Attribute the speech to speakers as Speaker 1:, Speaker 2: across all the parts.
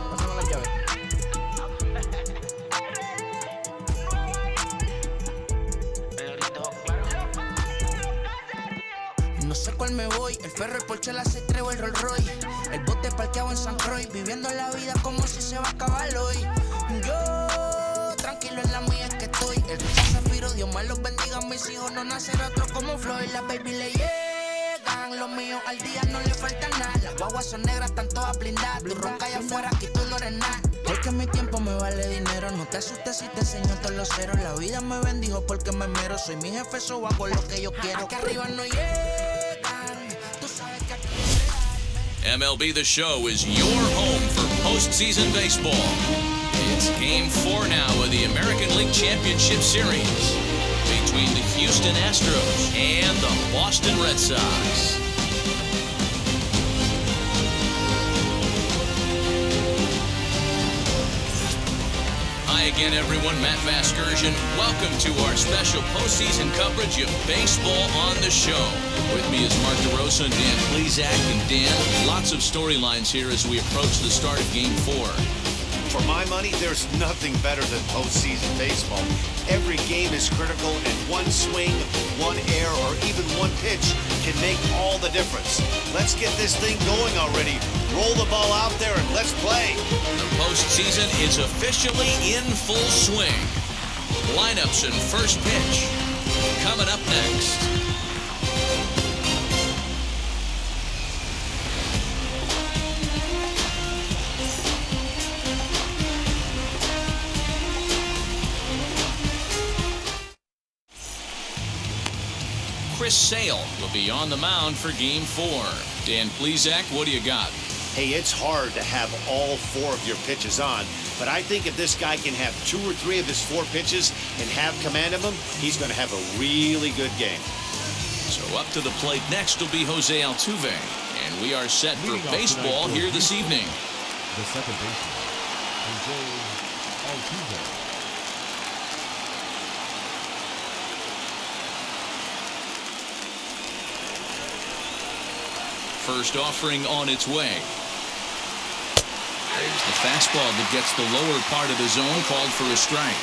Speaker 1: Pásame la llave. No sé cuál me voy, el ferro, el Porsche, la C3 o el Rolls Royce. El bote parqueado en San Croix, viviendo la vida como si se va a acabar hoy. Yo, tranquilo en la mía es que estoy. El Rosa Zafiro, Dios más los bendiga, mis hijos no nacerá otro como Floyd. Las baby le llegan, los míos al día no le falta nada. Las guaguas son negras, están todas blindadas. Tú ronca allá afuera, aquí tú no eres nada. Porque mi tiempo me vale dinero, no te asustes si te enseño todos los ceros. La vida me bendijo porque me mero, soy mi jefe, so hago lo que yo quiero. Que arriba no llegan, tú sabes que aquí
Speaker 2: MLB The Show is your home for postseason baseball. It's Game 4 now of the American League Championship Series between the Houston Astros and the Boston Red Sox. Hi again, everyone. Matt Vasgersian. Welcome to our special postseason coverage of baseball on the show. With me is Mark DeRosa and Dan Plesac. And Dan, lots of storylines here as we approach the start of Game 4.
Speaker 3: For my money, there's nothing better than postseason baseball. Every game is critical, and one swing, one error, or even one pitch can make all the difference. Let's get this thing going already. Roll the ball out there and let's play.
Speaker 2: The postseason is officially in full swing. Lineups and first pitch coming up next. Chris Sale will be on the mound for Game 4. Dan Plesac, what do you got?
Speaker 3: Hey, it's hard to have all four of your pitches on, but I think if this guy can have 2 or 3 of his 4 pitches and have command of them, he's going to have a really good game.
Speaker 2: So up to the plate next will be Jose Altuve, and we are set for baseball here this evening.
Speaker 4: The second baseman, Jose Altuve.
Speaker 2: First offering on its way. There's the fastball that gets the lower part of the zone, called for a strike.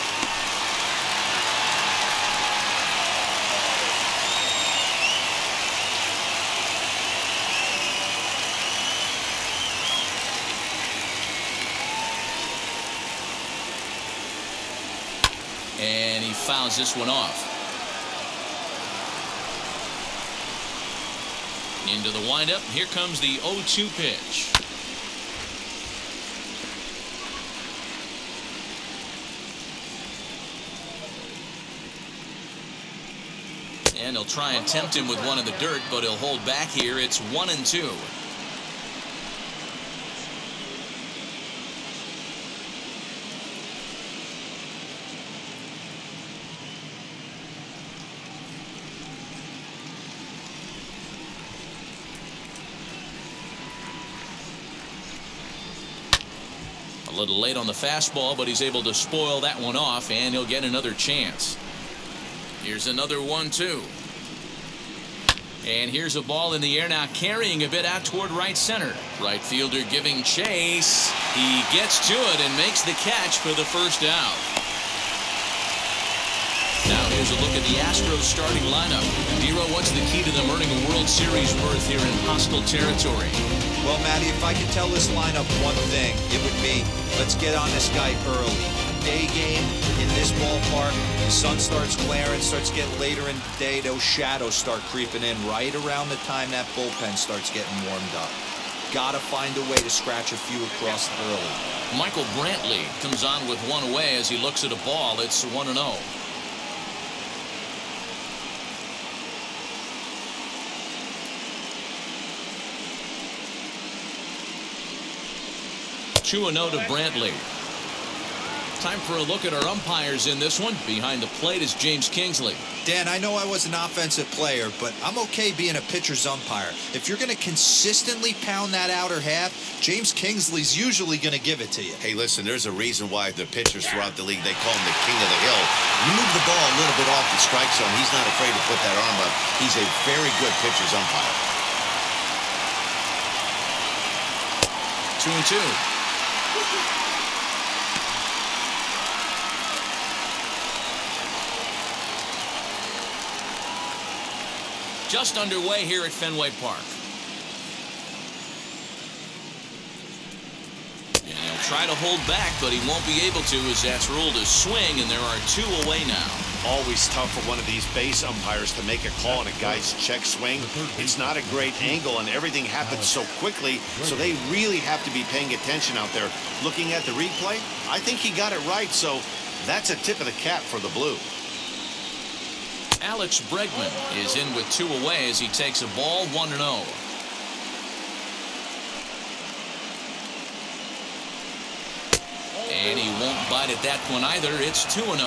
Speaker 2: And he fouls this one off. Into the windup. Here comes the 0-2 pitch. And he'll try and tempt him with one in the dirt, but he'll hold back here. It's 1-2. A little late on the fastball, but he's able to spoil that one off, and he'll get another chance. Here's another 1-2. And here's a ball in the air now, carrying a bit out toward right center. Right fielder giving chase. He gets to it and makes the catch for the first out. Now here's a look at the Astros starting lineup. Dero, what's the key to them earning a World Series berth here in hostile territory?
Speaker 5: Well, Matty, if I could tell this lineup one thing, it would be, let's get on this guy early. Day game in this ballpark, the sun starts glaring, starts getting later in the day, those shadows start creeping in right around the time that bullpen starts getting warmed up. Gotta find a way to scratch a few across early.
Speaker 2: Michael Brantley comes on with one away as he looks at a ball. It's 1-0. 2-0 to Brantley. Time for a look at our umpires in this one. Behind the plate is James Kingsley.
Speaker 5: Dan, I know I was an offensive player, but I'm okay being a pitcher's umpire. If you're going to consistently pound that outer half, James Kingsley's usually going to give it to you.
Speaker 3: Hey, listen, there's a reason why the pitchers throughout the league, they call him the king of the hill. You move the ball a little bit off the strike zone, he's not afraid to put that arm up. He's a very good pitcher's umpire.
Speaker 2: 2-2. Just underway here at Fenway Park. And he'll try to hold back, but he won't be able to, as that's ruled a swing, and there are 2 away now.
Speaker 3: Always tough for one of these base umpires to make a call on a guy's check swing. It's not a great angle, and everything happens so quickly, so they really have to be paying attention out there. Looking at the replay, I think he got it right, so that's a tip of the cap for the Blue.
Speaker 2: Alex Bregman is in with 2 away as he takes a ball 1-0. And he won't bite at that one either. It's 2-0.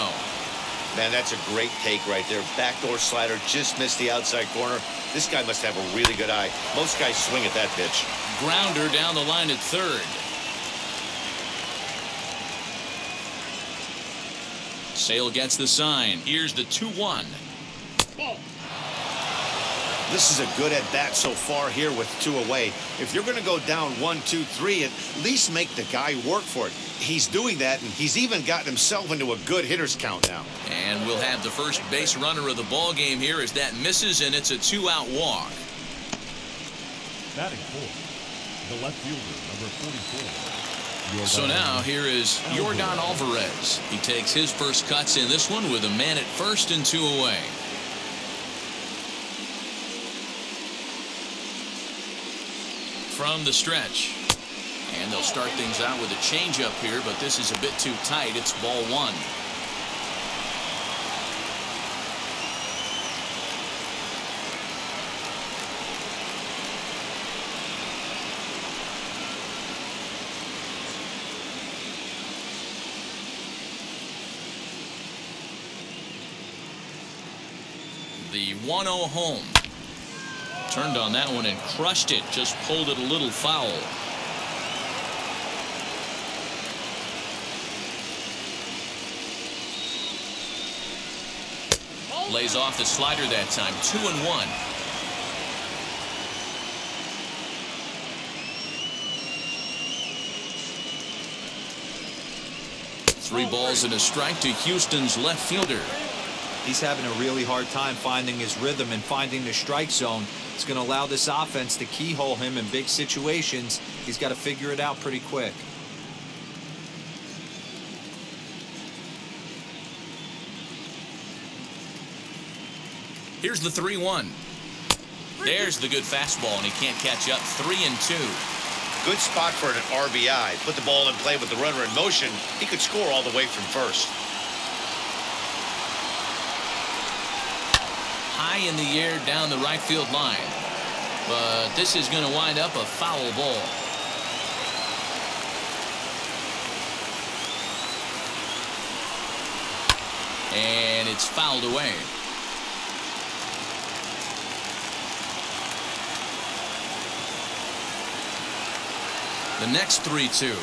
Speaker 3: Man, that's a great take right there. Backdoor slider just missed the outside corner. This guy must have a really good eye. Most guys swing at that pitch.
Speaker 2: Grounder down the line at third. Sale gets the sign. Here's the 2-1.
Speaker 3: This is a good at bat so far here with 2 away. If you're going to go down 1, 2, 3, at least make the guy work for it. He's doing that, and he's even gotten himself into a good hitter's count now.
Speaker 2: And we'll have the first base runner of the ball game here as that misses, and it's a 2-out walk.
Speaker 4: Batting fourth, the left fielder, number 44.
Speaker 2: So now here is Yordan Alvarez. He takes his first cuts in this one with a man at first and 2 away. From the stretch. And they'll start things out with a changeup here, but this is a bit too tight. It's ball 1. The 1-0 home. Turned on that one and crushed it. Just pulled it a little foul. Lays off the slider that time. 2-1. Three balls and a strike to Houston's left fielder.
Speaker 5: He's having a really hard time finding his rhythm and finding the strike zone. It's going to allow this offense to keyhole him in big situations. He's got to figure it out pretty quick.
Speaker 2: Here's the 3-1. There's the good fastball, and he can't catch up. 3-2.
Speaker 3: Good spot for an RBI. Put the ball in play with the runner in motion. He could score all the way from first.
Speaker 2: High in the air down the right field line. But this is going to wind up a foul ball. And it's fouled away. The next 3-2.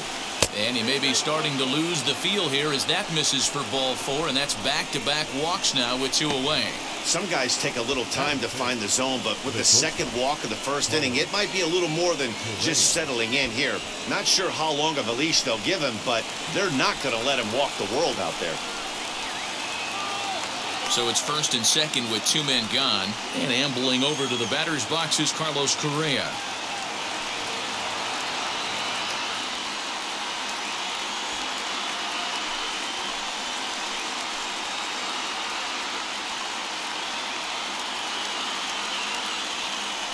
Speaker 2: And he may be starting to lose the feel here as that misses for ball 4, and that's back-to-back walks now with 2 away.
Speaker 3: Some guys take a little time to find the zone, but with the second walk of the first inning, it might be a little more than just settling in here. Not sure how long of a leash they'll give him, but they're not going to let him walk the world out there.
Speaker 2: So it's first and second with 2 men gone, and ambling over to the batter's box is Carlos Correa.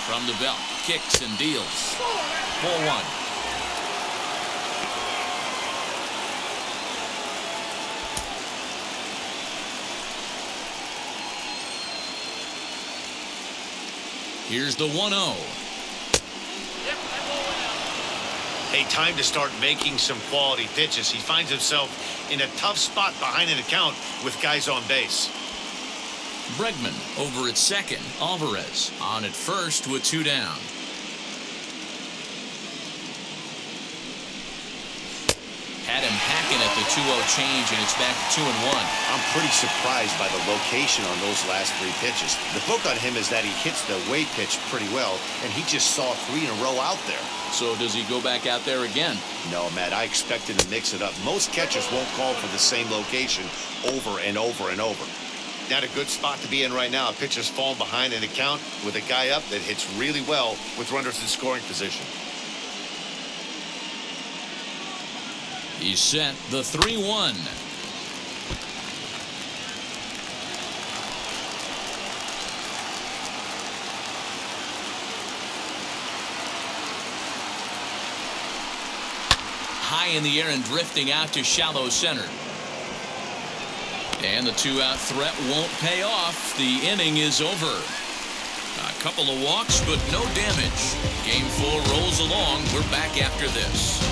Speaker 2: From the belt, kicks and deals. Ball 1. Here's the 1-0.
Speaker 3: Hey, time to start making some quality pitches. He finds himself in a tough spot behind an account with guys on base.
Speaker 2: Bregman over at second. Alvarez on at first with 2 down. Had him hacking at the 2-0 change, and it's back to 2-1.
Speaker 3: I'm pretty surprised by the location on those last 3 pitches. The book on him is that he hits the away pitch pretty well, and he just saw 3 in a row out there.
Speaker 2: So does he go back out there again?
Speaker 3: No, Matt, I expect him to mix it up. Most catchers won't call for the same location over and over and over. Not a good spot to be in right now. A pitcher's falling behind in the count with a guy up that hits really well with runners in scoring position.
Speaker 2: He's set the 3-1. High in the air and drifting out to shallow center. And the 2-out threat won't pay off. The inning is over. A couple of walks, but no damage. Game 4 rolls along. We're back after this.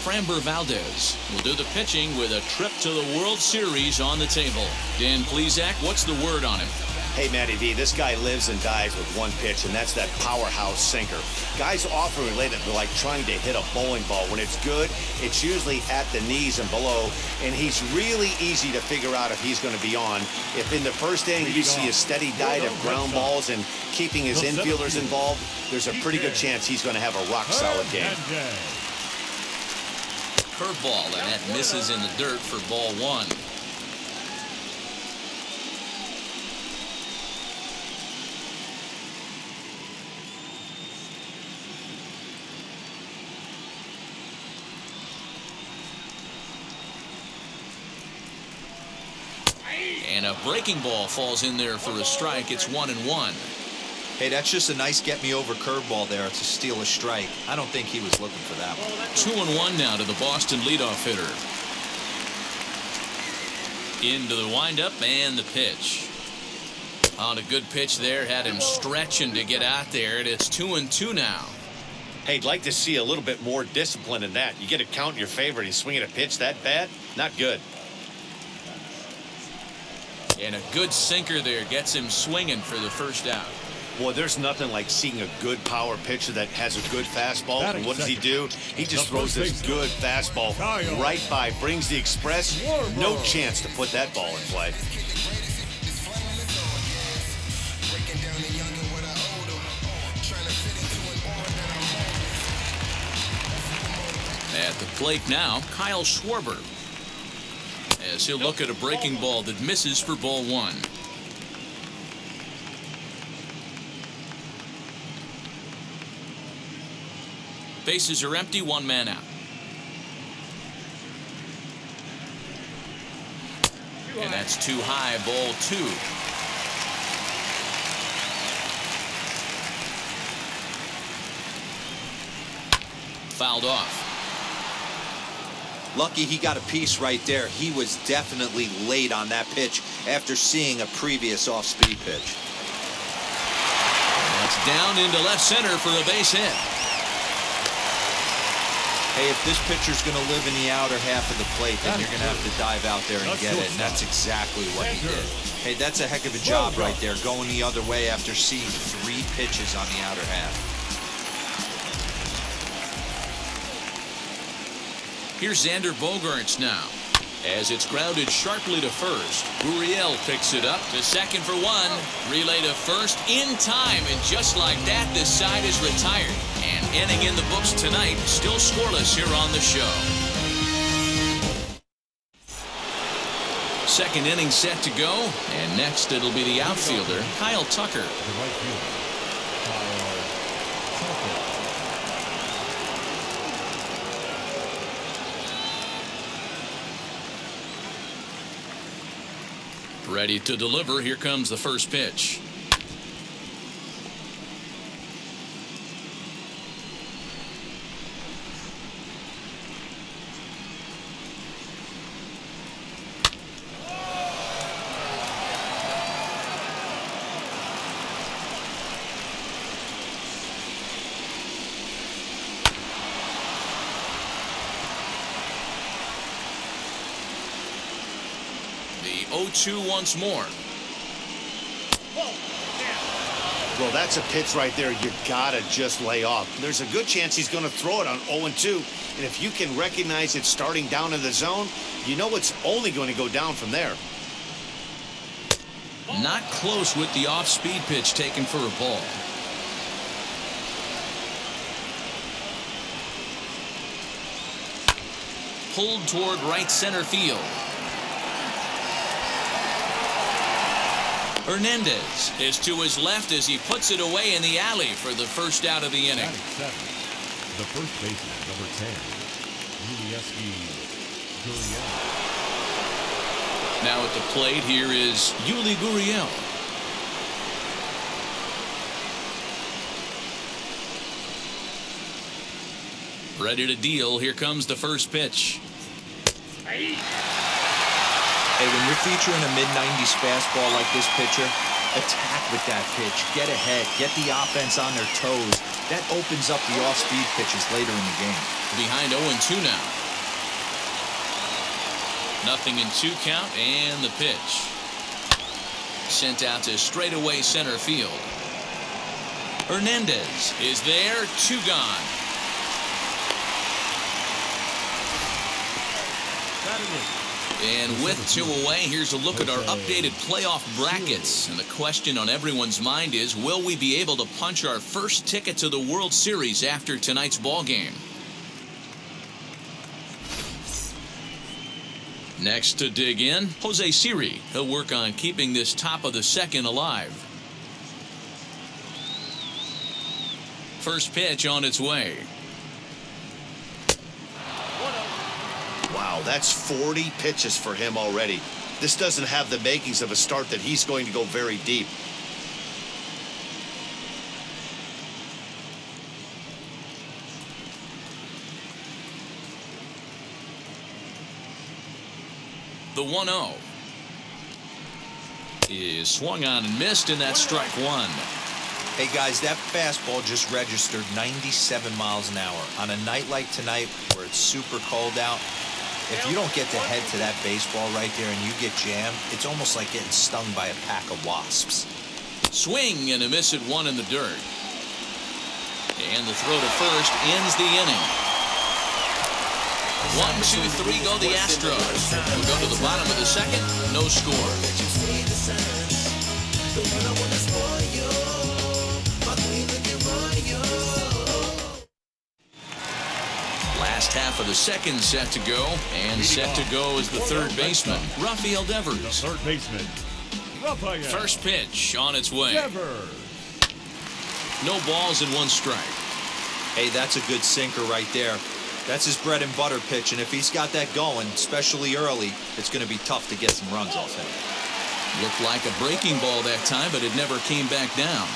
Speaker 2: Framber Valdez will do the pitching with a trip to the World Series on the table. Dan Plesac, what's the word on him?
Speaker 3: Hey, Matty V, this guy lives and dies with one pitch, and that's that powerhouse sinker. Guys often relate it to like trying to hit a bowling ball. When it's good, it's usually at the knees and below, and he's really easy to figure out if he's going to be on. If in the first inning you see a steady diet of ground balls and keeping his infielders involved, there's a pretty good chance he's going to have a rock-solid game.
Speaker 2: Curveball, and that misses in the dirt for ball 1. And a breaking ball falls in there for a strike. It's 1-1.
Speaker 5: Hey, that's just a nice get-me-over curveball there. It's a steal a strike. I don't think he was looking for that one.
Speaker 2: 2-1 now to the Boston leadoff hitter. Into the windup and the pitch. On a good pitch there, had him stretching to get out there, and it's 2-2 now.
Speaker 3: Hey, I'd like to see a little bit more discipline in that. You get a count in your favor and you swing at a pitch that bad? Not good.
Speaker 2: And a good sinker there gets him swinging for the first out.
Speaker 3: Boy, there's nothing like seeing a good power pitcher that has a good fastball. And what does he do? He just throws this good fastball right by, brings the express. No chance to put that ball in play.
Speaker 2: At the plate now, Kyle Schwarber, as he'll look at a breaking ball that misses for ball 1. Bases are empty, 1 man out. And that's too high, ball 2. Fouled off.
Speaker 5: Lucky he got a piece right there. He was definitely late on that pitch after seeing a previous off-speed pitch.
Speaker 2: That's down into left center for a base hit.
Speaker 5: Hey, if this pitcher's going to live in the outer half of the plate, then you're going to have to dive out there and get it, and that's exactly what he did. Hey, that's a heck of a job right there, going the other way after seeing 3 pitches on the outer half.
Speaker 2: Here's Xander Bogaerts now, as it's grounded sharply to first. Gurriel picks it up to second for 1. Relay to first in time, and just like that, this side is retired. And inning in the books tonight, still scoreless here on the show. Second inning set to go, and next it'll be the outfielder, Kyle Tucker. Ready to deliver. Here comes the first pitch. The 0-2 once more.
Speaker 3: Well, that's a pitch right there you gotta just lay off. There's a good chance he's going to throw it on 0-2, and if you can recognize it starting down in the zone, you know it's only going to go down from there.
Speaker 2: Not close with the off-speed pitch taken for a ball. Pulled toward right center field. Hernandez is to his left as he puts it away in the alley for the first out of the inning.
Speaker 4: The first baseman, number 10, Gurriel.
Speaker 2: Now at the plate, here is Yuli Gurriel. Ready to deal. Here comes the first pitch.
Speaker 5: Hey, when you're featuring a mid-90s fastball like this pitcher, attack with that pitch. Get ahead. Get the offense on their toes. That opens up the off-speed pitches later in the game.
Speaker 2: Behind 0-2 now. Nothing in 2 count, and the pitch. Sent out to straightaway center field. Hernandez is there. 2 gone. And with 2 away, here's a look at our updated playoff brackets. And the question on everyone's mind is, will we be able to punch our first ticket to the World Series after tonight's ball game? Next to dig in, Jose Siri. He'll work on keeping this top of the second alive. First pitch on its way.
Speaker 3: Wow, that's 40 pitches for him already. This doesn't have the makings of a start that he's going to go very deep.
Speaker 2: The 1-0 is swung on and missed, and that's strike 1.
Speaker 5: Hey, guys, that fastball just registered 97 miles an hour. On a night like tonight where it's super cold out, if you don't get to head to that baseball right there and you get jammed, it's almost like getting stung by a pack of wasps.
Speaker 2: Swing and a miss at 1 in the dirt. And the throw to first ends the inning. 1, 2, 3 go the Astros. We'll go to the bottom of the second. No score. Last half of the second set to go, and set to go is the third baseman, Rafael Devers.
Speaker 4: Third baseman, Rafael.
Speaker 2: First pitch on its way.
Speaker 4: Devers.
Speaker 2: No balls and 1 strike.
Speaker 5: Hey, that's a good sinker right there. That's his bread and butter pitch, and if he's got that going, especially early, it's going to be tough to get some runs off him.
Speaker 2: Looked like a breaking ball that time, but it never came back down.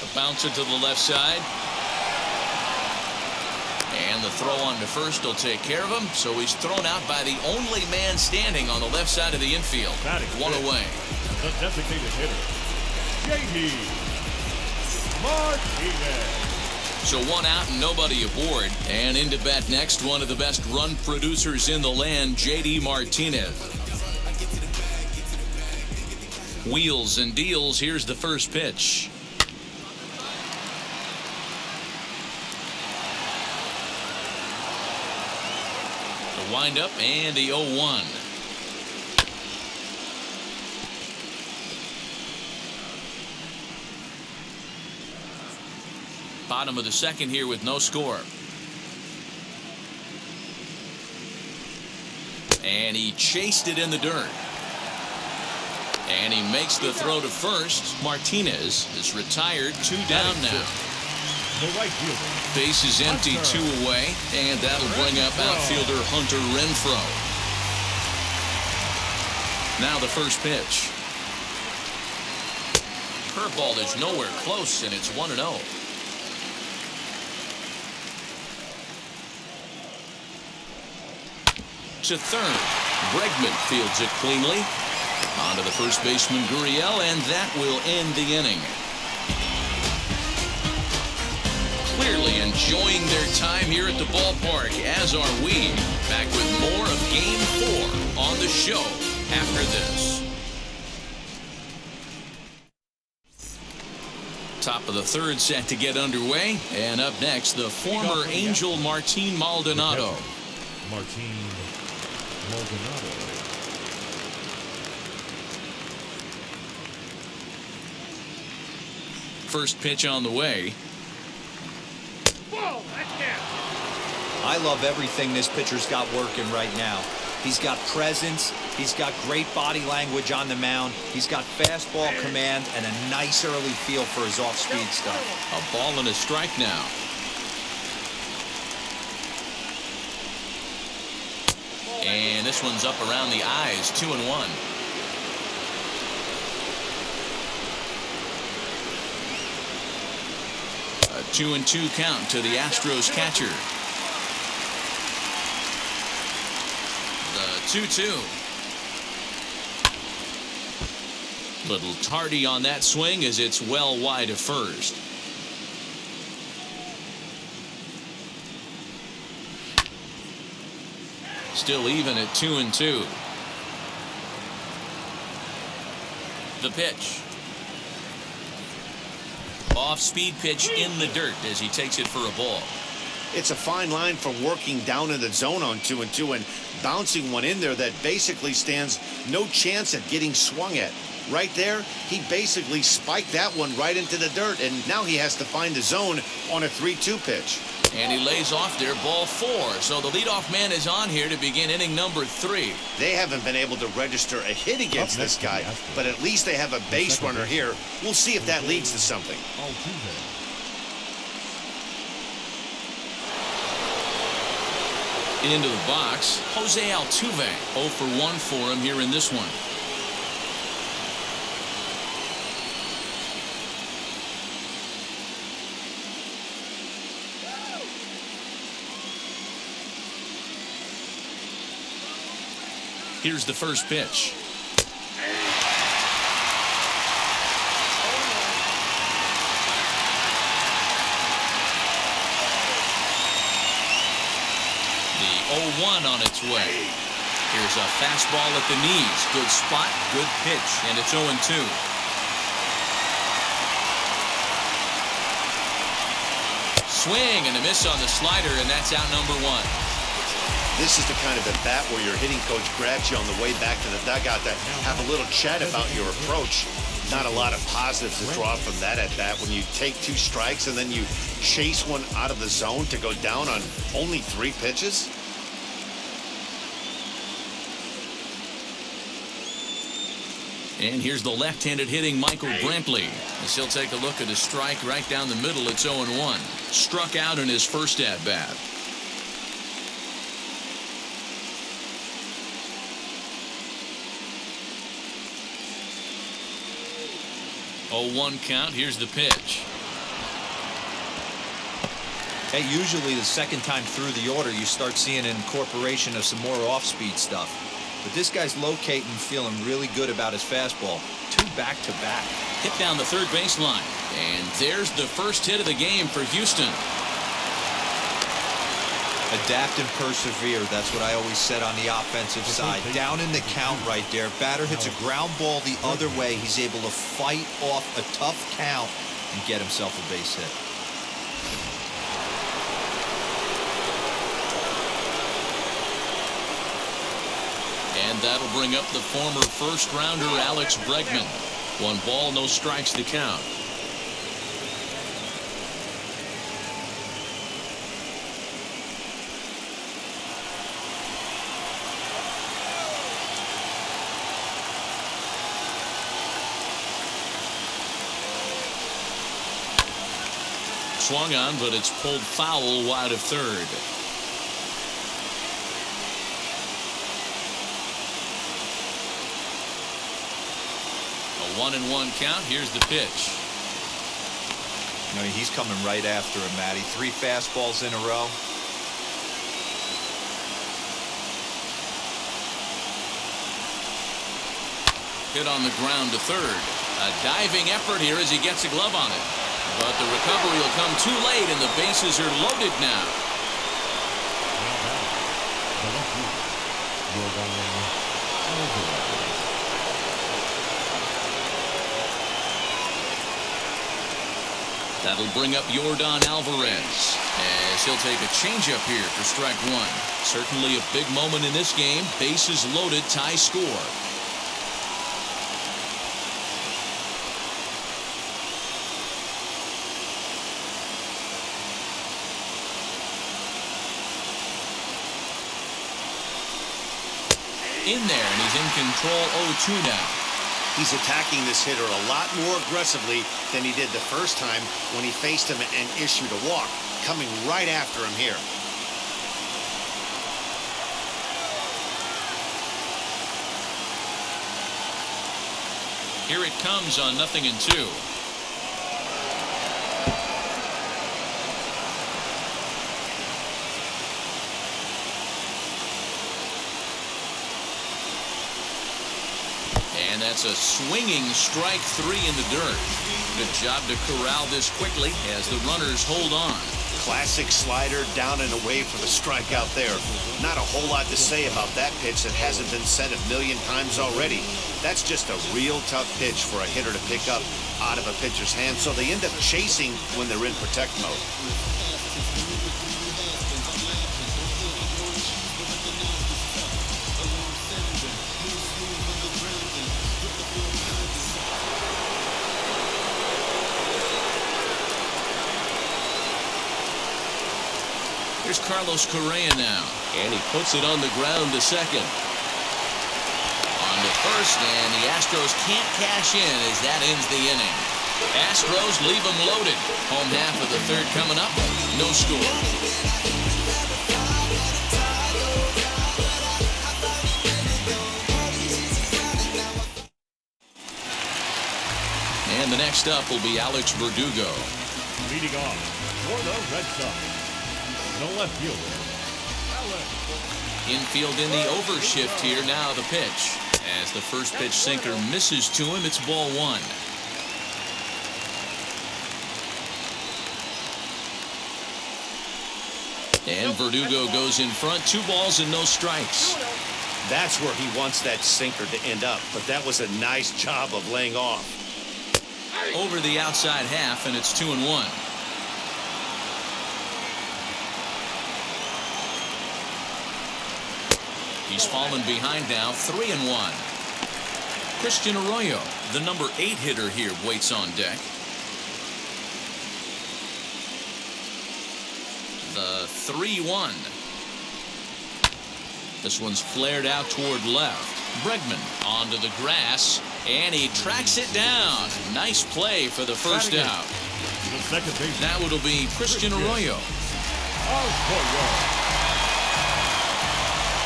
Speaker 2: A bouncer to the left side. And the throw on to first will take care of him, so he's thrown out by the only man standing on the left side of the infield. 1 away.
Speaker 4: The designated hitter, J.D. Martinez.
Speaker 2: So 1 out and nobody aboard. And into bat next, one of the best run producers in the land, J.D. Martinez. Wheels and deals. Here's the first pitch. The windup and the 0-1. Bottom of the second here with no score. And he chased it in the dirt. And he makes the throw to first. Martinez is retired. 2 down now.
Speaker 4: The right fielder.
Speaker 2: Base is empty, 2 away. And that'll bring up outfielder Hunter Renfroe. Now the first pitch. Curveball is nowhere close, and it's 1-0. To third. Bregman fields it cleanly. On to the first baseman, Gurriel, and that will end the inning. Clearly enjoying their time here at the ballpark, as are we. Back with more of Game 4 on the show after this. Top of the third set to get underway. And up next, the former Angel Martin Maldonado.
Speaker 4: Martin Maldonado.
Speaker 2: First pitch on the way.
Speaker 5: I love everything this pitcher's got working right now. He's got presence. He's got great body language on the mound. He's got fastball command and a nice early feel for his off-speed stuff.
Speaker 2: A ball and a strike now. And this one's up around the eyes, 2-1. A 2-2 count to the Astros catcher. The 2-2. Little tardy on that swing as it's well wide of first. Still even at 2-2. The pitch. Off-speed pitch in the dirt as he takes it for a ball.
Speaker 3: It's a fine line from working down in the zone on 2-2 and bouncing one in there that basically stands no chance at getting swung at. Right there, he basically spiked that one right into the dirt, and now he has to find the zone on a 3-2 pitch.
Speaker 2: And he lays off there, ball 4. So the leadoff man is on here to begin inning number 3.
Speaker 3: They haven't been able to register a hit against this guy, but at least they have a base runner here. We'll see if that leads to something.
Speaker 2: Into the box, Jose Altuve. 0 for 1 for him here in this one. Here's the first pitch. The 0-1 on its way. Here's a fastball at the knees. Good spot, good pitch, and it's 0-2. Swing and a miss on the slider, and that's out number 1.
Speaker 3: This is the kind of at bat where your hitting coach grabs you on the way back to the dugout to have a little chat about your approach. Not a lot of positives to draw from that at bat when you take 2 strikes and then you chase one out of the zone to go down on only 3 pitches.
Speaker 2: And here's the left-handed hitting Michael Brantley. As he'll take a look at a strike right down the middle. It's 0-1. Struck out in his first at-bat. 0-1 count. Here's the pitch.
Speaker 5: Hey, usually the second time through the order you start seeing an incorporation of some more off-speed stuff. But this guy's locating, feeling really good about his fastball. 2 back-to-back.
Speaker 2: Hit down the third baseline. And there's the first hit of the game for Houston.
Speaker 5: Adapt and persevere. That's what I always said on the offensive side. Down in the count right there. Batter hits a ground ball the other way. He's able to fight off a tough count and get himself a base hit.
Speaker 2: And that'll bring up the former first-rounder Alex Bregman. 1 ball, no strikes to count. Swung on, but it's pulled foul wide of third. A 1-1 count. Here's the pitch.
Speaker 5: You know, he's coming right after him, Matty. 3 fastballs in a row.
Speaker 2: Hit on the ground to third. A diving effort here as he gets a glove on it. But the recovery will come too late, and the bases are loaded now.
Speaker 4: Alvarez.
Speaker 2: That'll bring up Yordan Alvarez as he'll take a changeup here for strike one. Certainly a big moment in this game. Bases loaded, tie score. In there, and he's in control 0-2 now.
Speaker 3: He's attacking this hitter a lot more aggressively than he did the first time when he faced him and issued a walk, coming right after him here.
Speaker 2: Here it comes on 0-2. And that's a swinging strike three in the dirt. Good job to corral this quickly as the runners hold on.
Speaker 3: Classic slider down and away for the strikeout there. Not a whole lot to say about that pitch that hasn't been said a million times already. That's just a real tough pitch for a hitter to pick up out of a pitcher's hand, so they end up chasing when they're in protect mode.
Speaker 2: Here's Carlos Correa now, and he puts it on the ground to second. On to first, and the Astros can't cash in as that ends the inning. Astros leave them loaded. Home half of the third coming up. No score. And the next up will be Alex Verdugo.
Speaker 4: Leading off for the Red Sox, the left fielder, Alex.
Speaker 2: Infield in the overshift here. Now the pitch. As the first pitch sinker misses to him, it's ball one. And Verdugo goes in front. 2 balls and no strikes.
Speaker 3: That's where he wants that sinker to end up, but that was a nice job of laying off.
Speaker 2: Over the outside half, and it's 2-1. He's fallen behind now, 3-1. Christian Arroyo, the number 8 hitter here, waits on deck. The 3-1. This one's flared out toward left. Bregman onto the grass, and he tracks it down. Nice play for the first out.
Speaker 4: The second baseman.
Speaker 2: Now it'll be Christian Arroyo.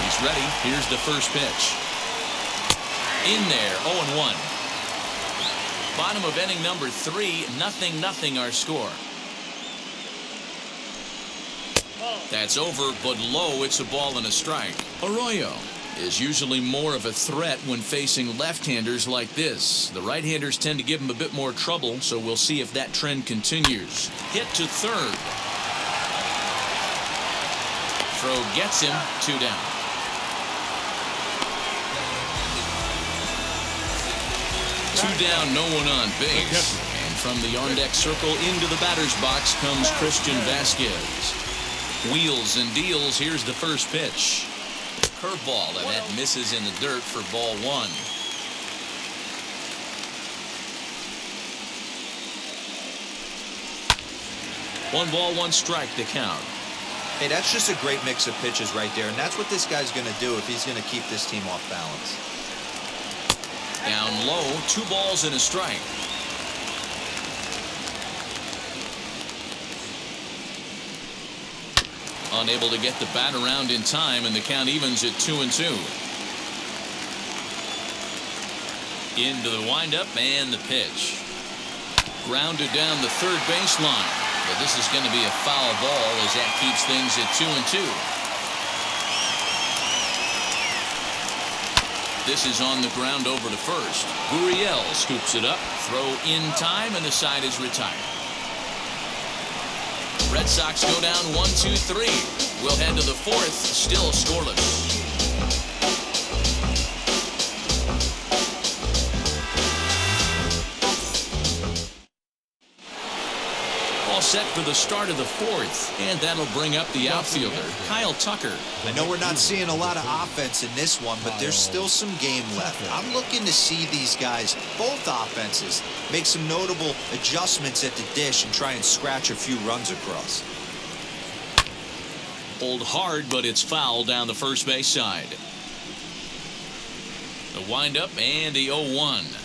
Speaker 2: He's ready. Here's the first pitch. In there, 0-1. Bottom of inning number 3, 0-0 our score. That's over, but low. It's a ball and a strike. Arroyo is usually more of a threat when facing left-handers like this. The right-handers tend to give him a bit more trouble, so we'll see if that trend continues. Hit to third. Throw gets him, 2 down. 2 down, no one on base. And from the on-deck circle into the batter's box comes Christian Vasquez. Wheels and deals. Here's the first pitch. Curveball, and that misses in the dirt for ball 1. One ball, 1 strike to count.
Speaker 5: Hey, that's just a great mix of pitches right there, and that's what this guy's going to do if he's going to keep this team off balance.
Speaker 2: Down low, 2 balls and a strike. Unable to get the bat around in time, and the count evens at 2-2. Into the windup and the pitch. Grounded down the third baseline, but this is going to be a foul ball as that keeps things at 2-2. This is on the ground over to first. Gurriel scoops it up. Throw in time, and the side is retired. Red Sox go down 1-2-3. We'll head to the 4th, still scoreless. for the start of the fourth, and that'll bring up the outfielder, Kyle Tucker.
Speaker 5: I know we're not seeing a lot of offense in this one, but there's still some game left. I'm looking to see these guys, both offenses, make some notable adjustments at the dish and try and scratch a few runs across.
Speaker 2: Pulled hard, but it's foul down the first base side. The windup and the 0-1.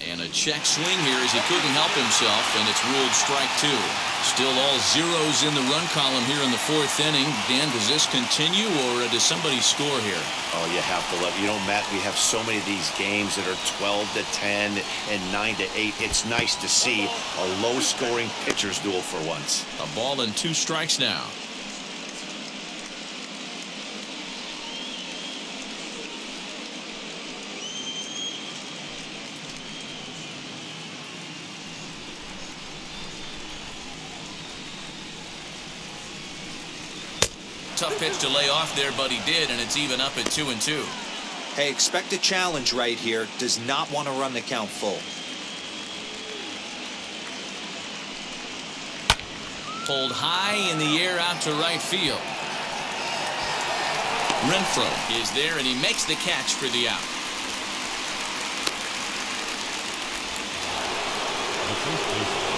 Speaker 2: And a check swing here as he couldn't help himself, and it's ruled strike two. Still all zeros in the run column here in the fourth inning. Dan, does this continue, or does somebody score here?
Speaker 3: Oh, you have to love it. You know, Matt, we have so many of these games that are 12-10 and 9-8. It's nice to see a low-scoring pitcher's duel for once.
Speaker 2: A ball and 2 strikes now. Tough pitch to lay off there, but he did, and it's even up at 2-2.
Speaker 5: Hey, expect a challenge right here. Does not want to run the count full.
Speaker 2: Pulled high in the air out to right field. Renfroe is there, and he makes the catch for the out.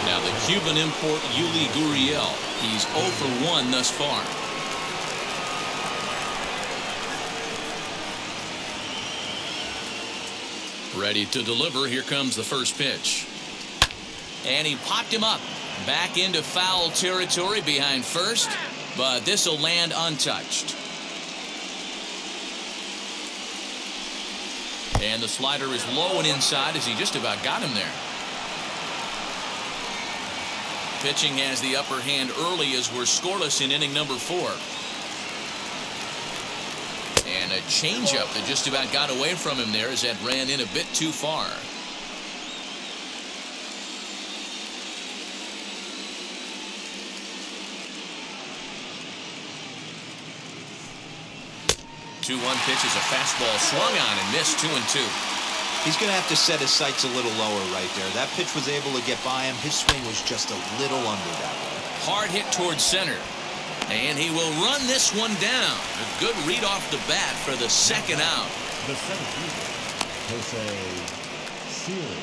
Speaker 2: Now the Cuban import Yuli Gurriel. He's 0 for 1 thus far. Ready to deliver. Here comes the first pitch. And he popped him up. Back into foul territory behind first, but this will land untouched. And the slider is low and inside as he just about got him there. Pitching has the upper hand early as we're scoreless in inning number 4. And a changeup that just about got away from him there as that ran in a bit too far. The 2-1 pitch is a fastball swung on and missed. 2-2.
Speaker 5: He's going to have to set his sights a little lower right there. That pitch was able to get by him. His swing was just a little under that one.
Speaker 2: Hard hit towards center. And he will run this one down. A good read off the bat for the second out.
Speaker 4: The center fielder, Jose Siri.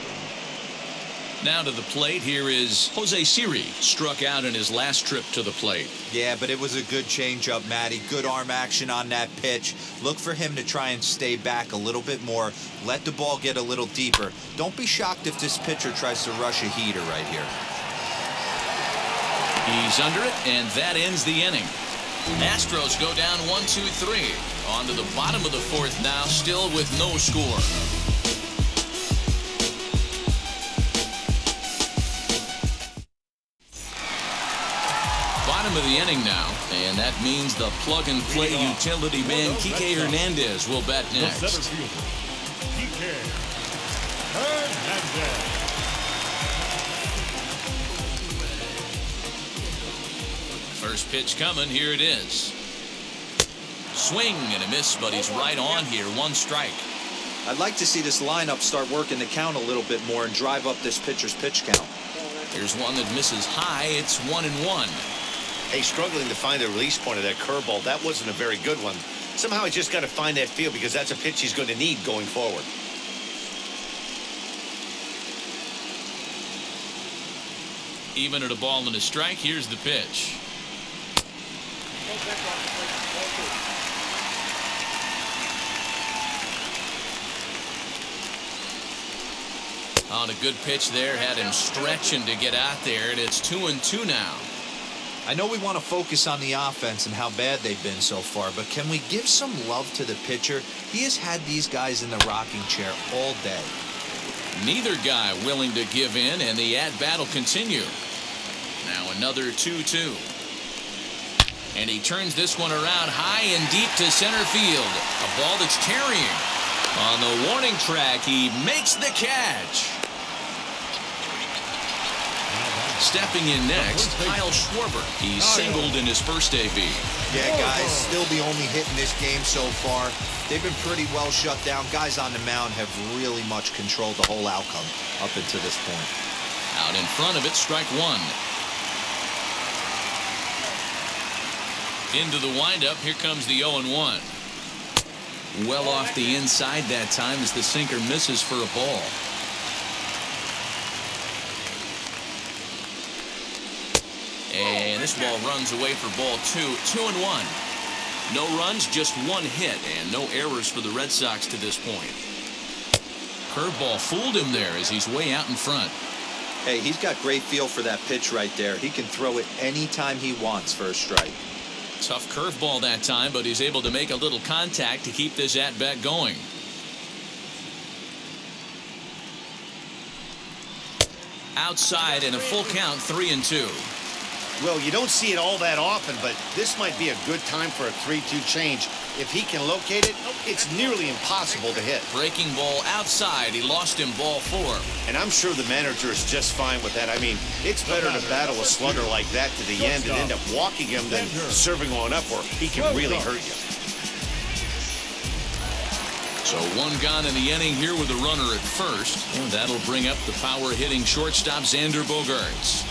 Speaker 2: Now to the plate. Here is Jose Siri. Struck out in his last trip to the plate.
Speaker 5: Yeah, but it was a good changeup, Matty. Good arm action on that pitch. Look for him to try and stay back a little bit more. Let the ball get a little deeper. Don't be shocked if this pitcher tries to rush a heater right here.
Speaker 2: He's under it, and that ends the inning. Astros go down 1-2-3. On to the bottom of the fourth now, still with no score. Bottom of the inning now, and that means the plug-and-play utility man Kike Hernandez will bat
Speaker 4: The
Speaker 2: next.
Speaker 4: center fielder, Kike Hernandez.
Speaker 2: First pitch coming. Here it is. Swing and a miss, but he's right on here. 1 strike.
Speaker 5: I'd like to see this lineup start working the count a little bit more and drive up this pitcher's pitch count.
Speaker 2: Here's one that misses high. It's 1-1.
Speaker 3: Hey, struggling to find the release point of that curveball. That wasn't a very good one. Somehow he's just got to find that feel because that's a pitch he's going to need going forward.
Speaker 2: Even at a ball and a strike. Here's the pitch. On a good pitch there, had him stretching to get out there, and it's 2-2 now.
Speaker 5: I know we want to focus on the offense and how bad they've been so far, but can we give some love to the pitcher? He has had these guys in the rocking chair all day.
Speaker 2: Neither guy willing to give in, and the at-bat will continue. Now another 2-2. And he turns this one around high and deep to center field. A ball that's carrying. On the warning track, he makes the catch. Stepping in next, Kyle Schwarber. He's singled in his first AB.
Speaker 5: Yeah, guys, still the only hit in this game so far. They've been pretty well shut down. Guys on the mound have really much controlled the whole outcome up until this point.
Speaker 2: Out in front of it, strike 1. Into the windup. Here comes the 0-1. Well off the inside that time as the sinker misses for a ball. And this ball runs away for ball 2. 2-1. No runs, just one hit, and no errors for the Red Sox to this point. Curveball fooled him there as he's way out in front.
Speaker 5: Hey, he's got great feel for that pitch right there. He can throw it anytime he wants for a strike.
Speaker 2: Tough curveball that time, but he's able to make a little contact to keep this at-bat going. Outside and a full count, 3-2.
Speaker 3: Well, you don't see it all that often, but this might be a good time for a 3-2 change. If he can locate it, it's nearly impossible to hit.
Speaker 2: Breaking ball outside. He lost him ball 4.
Speaker 3: And I'm sure the manager is just fine with that. I mean, it's better to battle a slugger like that to the end and end up walking him than serving one up where he can really hurt you.
Speaker 2: So one gone in the inning here with a runner at first. And that'll bring up the power-hitting shortstop Xander Bogaerts.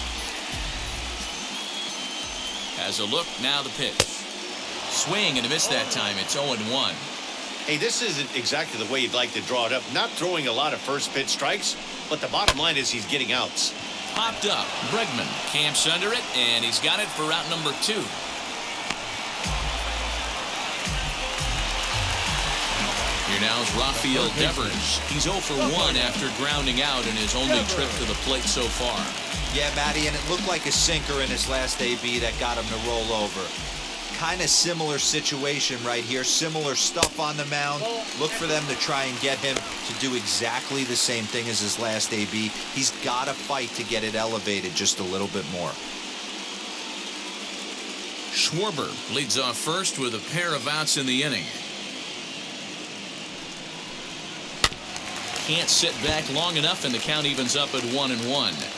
Speaker 2: Has a look, now the pitch. Swing and a miss that time. It's 0-1.
Speaker 3: Hey, this isn't exactly the way you'd like to draw it up. Not throwing a lot of first pitch strikes, but the bottom line is he's getting outs.
Speaker 2: Popped up. Bregman camps under it, and he's got it for route number 2. Here now is Rafael Devers. He's 0 for 1 after grounding out in his only trip to the plate so far.
Speaker 5: Yeah, Matty, and it looked like a sinker in his last AB that got him to roll over. Kind of similar situation right here. Similar stuff on the mound. Look for them to try and get him to do exactly the same thing as his last AB. He's got to fight to get it elevated just a little bit more.
Speaker 2: Schwarber leads off first with a pair of outs in the inning. Can't sit back long enough, and the count evens up at 1-1.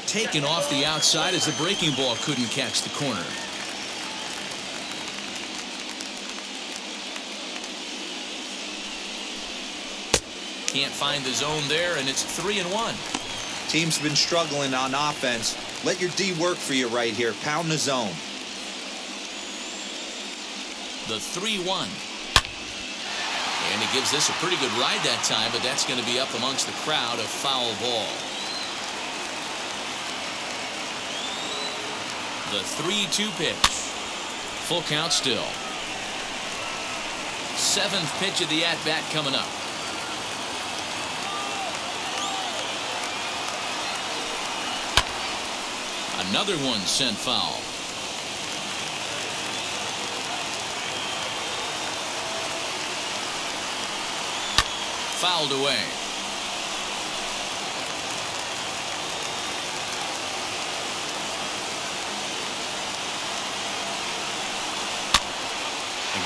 Speaker 2: Taken off the outside as the breaking ball couldn't catch the corner. Can't find the zone there, and it's 3-1.
Speaker 5: Team's been struggling on offense. Let your D work for you right here. Pound the zone.
Speaker 2: The 3-1. And he gives this a pretty good ride that time, but that's going to be up amongst the crowd. A foul ball. The 3-2 pitch. Full count still. 7th pitch of the at-bat coming up. Another one sent foul. Fouled away.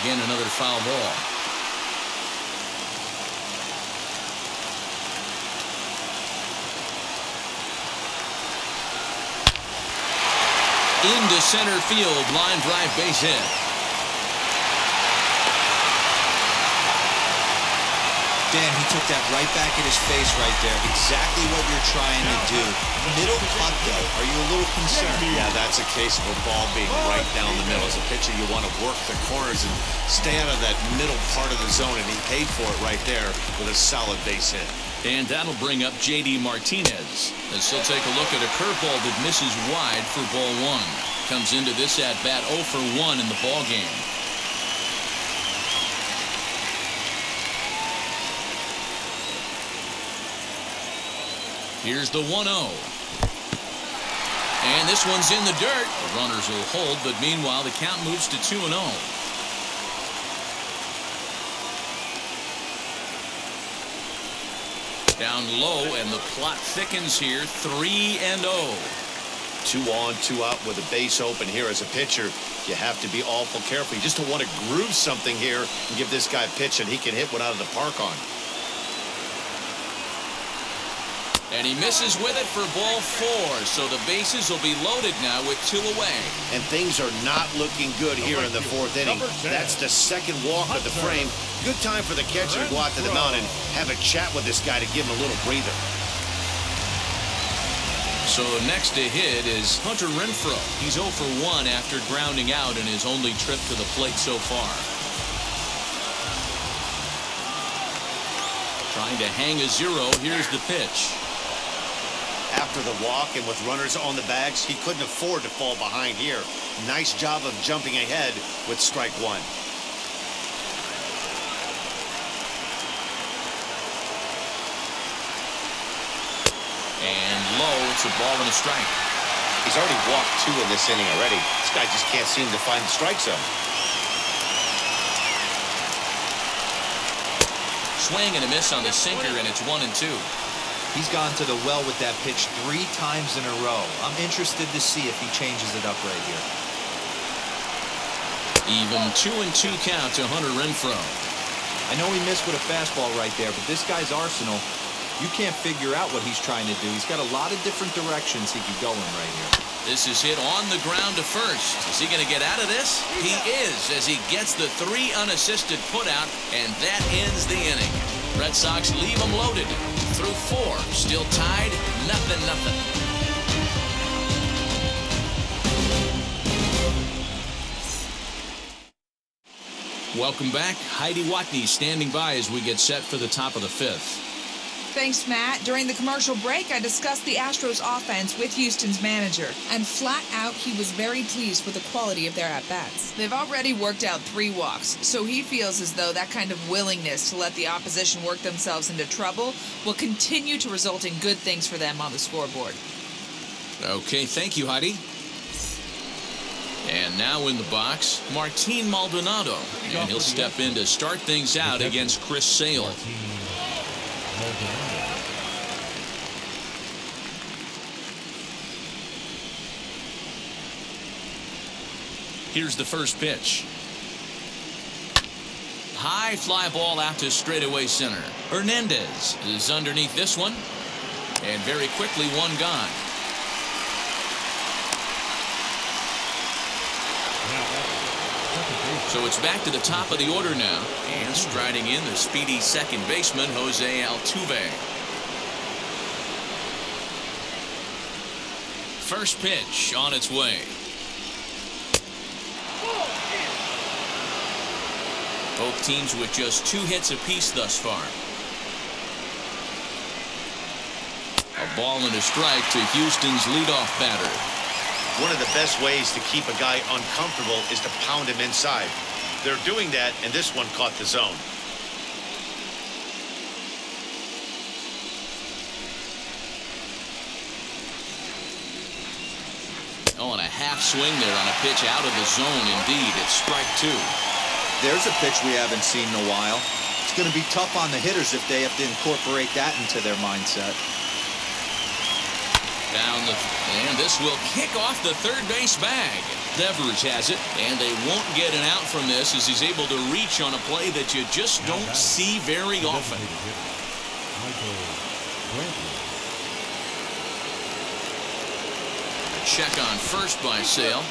Speaker 2: Again, another foul ball. Into center field, line drive, base hit.
Speaker 5: Dan, he took that right back in his face right there. Exactly what you're trying to do. Middle punt, though. Are you a little concerned?
Speaker 3: Yeah, that's a case of a ball being right down the middle. As a pitcher, you want to work the corners and stay out of that middle part of the zone, and he paid for it right there with a solid base hit.
Speaker 2: And that'll bring up J.D. Martinez as he'll take a look at a curveball that misses wide for ball 1. Comes into this at-bat 0 for 1 in the ball game. Here's the 1-0. And this one's in the dirt. The runners will hold, but meanwhile the count moves to 2-0. Down low, and the plot thickens here. 3-0.
Speaker 3: 2 on, 2 out with a base open here. As a pitcher, you have to be awful careful. You just don't want to groove something here and give this guy a pitch and he can hit one out of the park on.
Speaker 2: And he misses with it for ball 4. So the bases will be loaded now with 2 away.
Speaker 3: And things are not looking good here in the 4th inning. That's the second walk of the frame. Good time for the catcher to go out to the mound and have a chat with this guy to give him a little breather.
Speaker 2: So next to hit is Hunter Renfroe. He's 0 for 1 after grounding out in his only trip to the plate so far. Trying to hang a 0. Here's the pitch.
Speaker 3: After the walk and with runners on the bags, he couldn't afford to fall behind here. Nice job of jumping ahead with strike one.
Speaker 2: And low, it's a ball and a strike.
Speaker 3: He's already walked 2 in this inning already. This guy just can't seem to find the strike zone.
Speaker 2: Swing and a miss on the sinker, and it's 1-2.
Speaker 5: He's gone to the well with that pitch 3 times in a row. I'm interested to see if he changes it up right here.
Speaker 2: Even 2-2 count to Hunter Renfroe.
Speaker 5: I know he missed with a fastball right there, but this guy's arsenal, you can't figure out what he's trying to do. He's got a lot of different directions he could go in right here.
Speaker 2: This is hit on the ground to first. Is he going to get out of this? He is, as he gets the 3 unassisted putout, and that ends the inning. Red Sox leave them loaded through 4. Still tied, 0-0. Welcome back. Heidi Watney standing by as we get set for the top of the 5th.
Speaker 6: Thanks, Matt. During the commercial break, I discussed the Astros offense with Houston's manager, and flat out, he was very pleased with the quality of their at-bats. They've already worked out 3 walks, so he feels as though that kind of willingness to let the opposition work themselves into trouble will continue to result in good things for them on the scoreboard.
Speaker 2: Okay, thank you, Heidi. And now in the box, Martin Maldonado, and he'll step in to start things out against Chris Sale. Here's the first pitch. High fly ball out to straightaway center. Hernandez is underneath this one. And very quickly, 1 gone. So it's back to the top of the order now. And striding in the speedy second baseman, Jose Altuve. First pitch on its way. Both teams with just 2 hits apiece thus far. A ball and a strike to Houston's leadoff batter.
Speaker 3: One of the best ways to keep a guy uncomfortable is to pound him inside. They're doing that, and this one caught the zone.
Speaker 2: Oh, and a half swing there on a pitch out of the zone. Indeed, it's strike 2.
Speaker 5: There's a pitch we haven't seen in a while. It's going to be tough on the hitters if they have to incorporate that into their mindset.
Speaker 2: And this will kick off the third base bag. Devers has it, and they won't get an out from this as he's able to reach on a play that you just don't see very often. A check on first by Sale.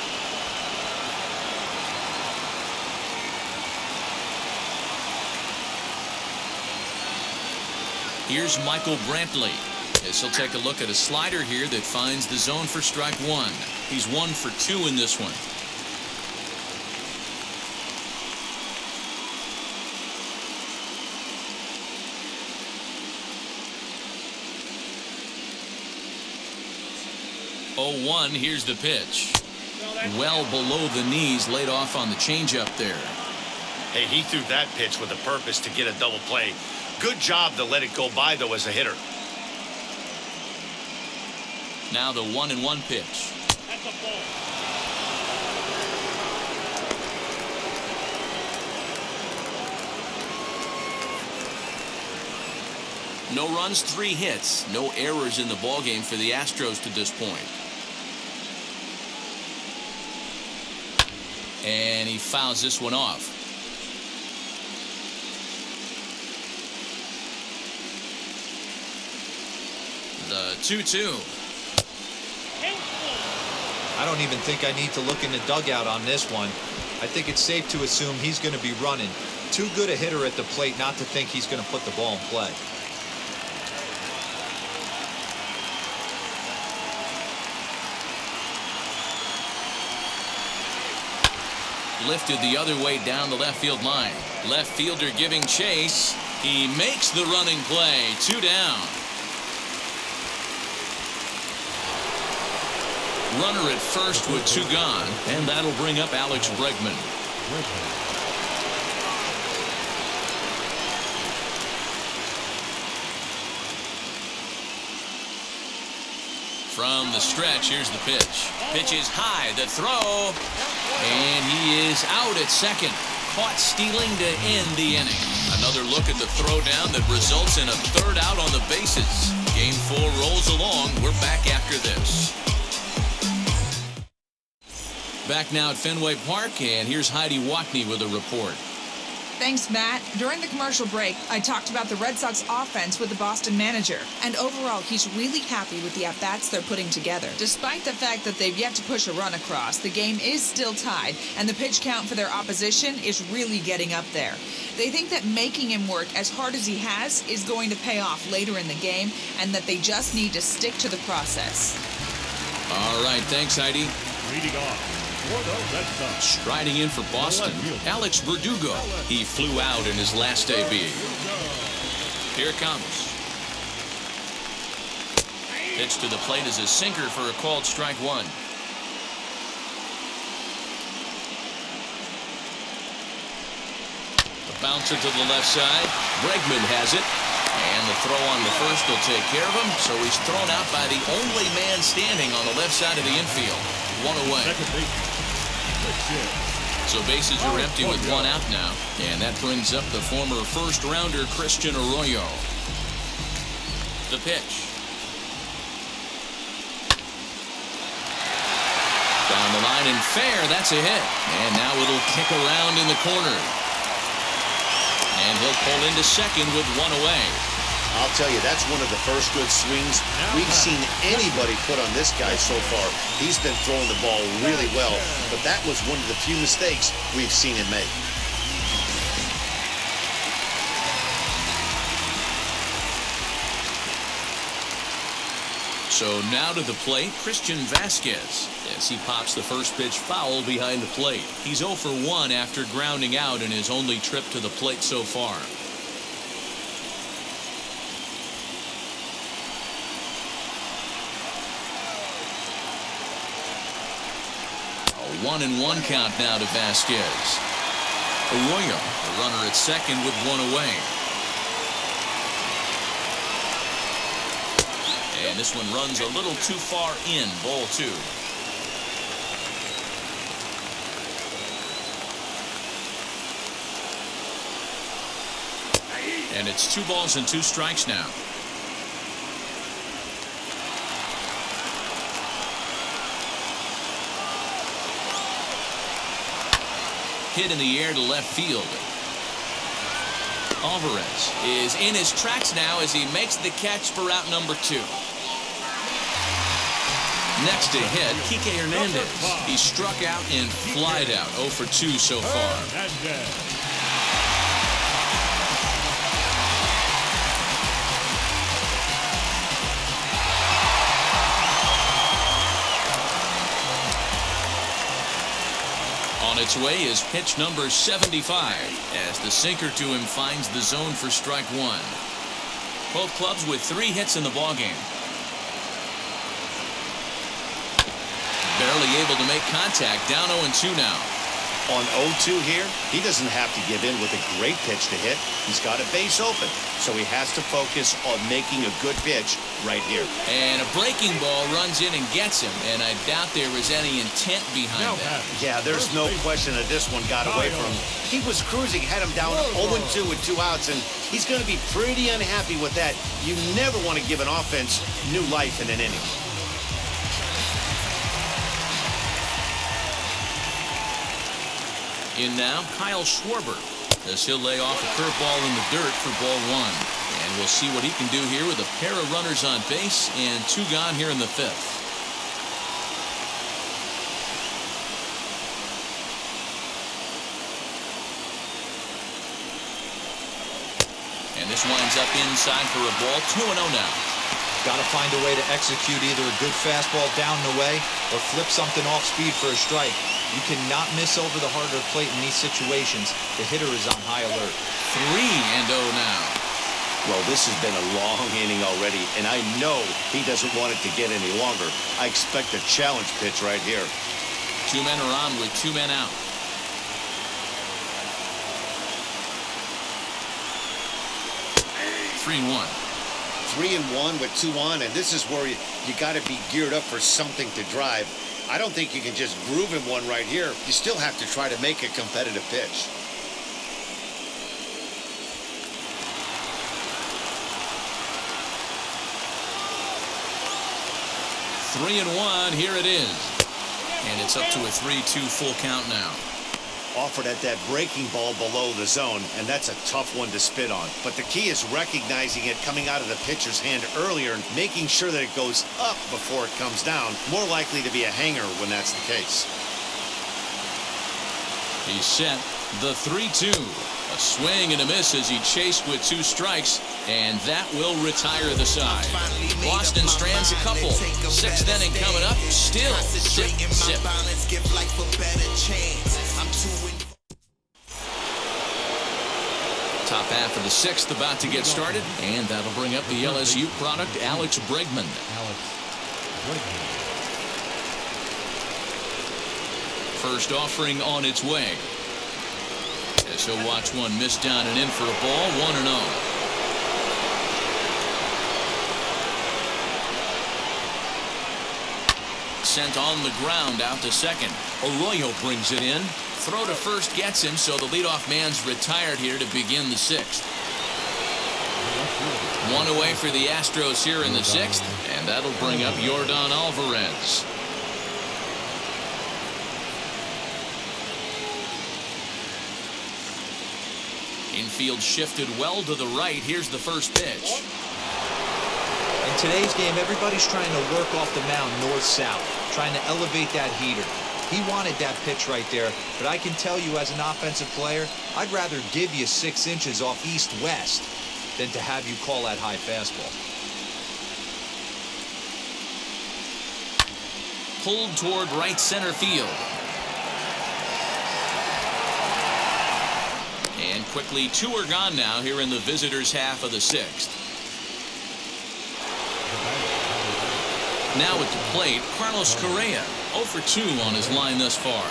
Speaker 2: Here's Michael Brantley. As he'll take a look at a slider here that finds the zone for strike 1. He's 1 for 2 in this one. Oh, 1, here's the pitch. Well below the knees, laid off on the changeup there.
Speaker 3: Hey, he threw that pitch with a purpose to get a double play. Good job to let it go by, though, as a hitter.
Speaker 2: Now the 1-1 pitch.
Speaker 4: That's a ball.
Speaker 2: No runs, 3 hits. No errors in the ballgame for the Astros to this point. And he fouls this one off. The 2-2.
Speaker 5: I don't even think I need to look in the dugout on this one. I think it's safe to assume he's going to be running. Too good a hitter at the plate not to think he's going to put the ball in play.
Speaker 2: lifted the other way down the left field line. Left fielder giving chase. He makes the running play. 2 down. Runner at first with 2 gone, and that'll bring up Alex Bregman. From the stretch, here's the pitch. Pitch is high, the throw, and he is out at second. Caught stealing to end the inning. Another look at the throwdown that results in a 3rd out on the bases. Game 4 rolls along. We're back after this. Back now at Fenway Park, and here's Heidi Watney with a report.
Speaker 6: Thanks, Matt. During the commercial break, I talked about the Red Sox offense with the Boston manager, and overall, he's really happy with the at-bats they're putting together. Despite the fact that they've yet to push a run across, the game is still tied, and the pitch count for their opposition is really getting up there. They think that making him work as hard as he has is going to pay off later in the game, and that they just need to stick to the process.
Speaker 2: All right, thanks, Heidi.
Speaker 4: Leading off for the Red Sox.
Speaker 2: Striding in for Boston, Alex Verdugo. He flew out in his last debut. Here it comes. Pitch to the plate is a sinker for a called strike 1. The bouncer to the left side. Bregman has it. And the throw on the first will take care of him. So he's thrown out by the only man standing on the left side of the infield. 1 away. So bases are empty with 1 out now. And that brings up the former first-rounder Christian Arroyo. The pitch. Down the line and fair. That's a hit. And now it'll kick around in the corner. And he'll pull into second with 1 away.
Speaker 3: I'll tell you, that's one of the first good swings we've seen anybody put on this guy so far. He's been throwing the ball really well, but that was one of the few mistakes we've seen him make.
Speaker 2: So now to the plate, Christian Vasquez, as he pops the first pitch foul behind the plate. He's 0 for 1 after grounding out in his only trip to the plate so far. A 1-1 count now to Vasquez. Arroyo, the runner at second with 1 away. And this one runs a little too far in. Ball 2. And it's 2 balls and 2 strikes now. Hit in the air to left field. Alvarez is in his tracks now as he makes the catch for out number 2. Next to hit, Kike Hernandez. He struck out and flied out. 0 for 2 so far. On its way is pitch number 75 as the sinker to him finds the zone for strike 1. Both clubs with 3 hits in the ballgame. Barely able to make contact. Down 0-2 now.
Speaker 3: On 0-2 here, he doesn't have to give in with a great pitch to hit. He's got a base open, so he has to focus on making a good pitch right here.
Speaker 2: And a breaking ball runs in and gets him, and I doubt there was any intent behind that.
Speaker 3: Yeah, there's no question that this one got away from him. He was cruising, had him down 0-2 with 2 outs, and he's going to be pretty unhappy with that. You never want to give an offense new life in an inning.
Speaker 2: In now, Kyle Schwarber, as he'll lay off a curveball in the dirt for ball 1. And we'll see what he can do here with a pair of runners on base and 2 gone here in the 5th. And this winds up inside for a ball. 2-0 now.
Speaker 5: Got to find a way to execute either a good fastball down and away or flip something off speed for a strike. You cannot miss over the heart of the plate in these situations. The hitter is on high alert.
Speaker 2: 3-0 now.
Speaker 3: Well, this has been a long inning already, and I know he doesn't want it to get any longer. I expect a challenge pitch right here.
Speaker 2: 2 men are on with 2 men out. Three and one.
Speaker 3: 3-1 with 2 on, and this is where you got to be geared up for something to drive. I don't think you can just groove him one right here. You still have to try to make a competitive pitch.
Speaker 2: 3-1. Here it is. And it's up to a 3-2 full count now.
Speaker 3: Offered at that breaking ball below the zone, and that's a tough one to spit on. But the key is recognizing it coming out of the pitcher's hand earlier and making sure that it goes up before it comes down. More likely to be a hanger when that's the case.
Speaker 2: He's set. The 3-2. A swing and a miss as he chased with 2 strikes, and that will retire the side. Boston strands a couple. 6th inning coming up. Still zip. Top half of the 6th about to get started, and that'll bring up the LSU product, Alex Bregman. First offering on its way. As he'll watch one miss down and in for a ball. 1-0. Sent on the ground out to second. Arroyo brings it in. Throw to first gets him, so the leadoff man's retired here to begin the 6th. 1 away for the Astros here in the 6th, and that'll bring up Yordan Alvarez. Infield shifted well to the right. Here's the first pitch.
Speaker 5: In today's game, everybody's trying to work off the mound north-south, trying to elevate that heater. He wanted that pitch right there, but I can tell you as an offensive player, I'd rather give you 6 inches off east-west than to have you call that high fastball.
Speaker 2: Pulled toward right center field. And quickly 2 are gone now here in the visitors' half of the 6th. Now at the plate, Carlos Correa, 0 for 2 on his line thus far.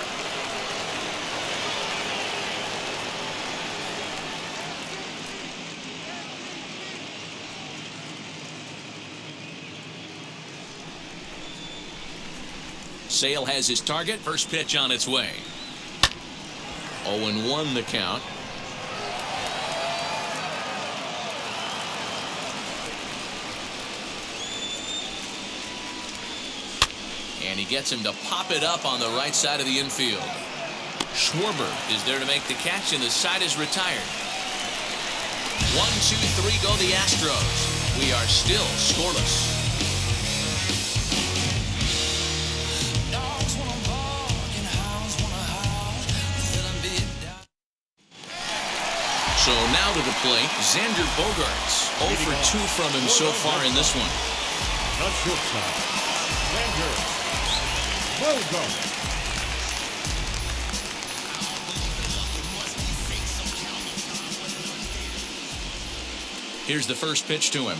Speaker 2: Sale has his target. First pitch on its way. 0-1 the count. And he gets him to pop it up on the right side of the infield. Schwarber is there to make the catch, and the side is retired. 1, 2, 3 go the Astros. We are still scoreless. So now to the plate, Xander Bogaerts. 0 for 2 from him so far in this one.
Speaker 4: The shortstop, Xander Bogaerts.
Speaker 2: Here's the first pitch to him.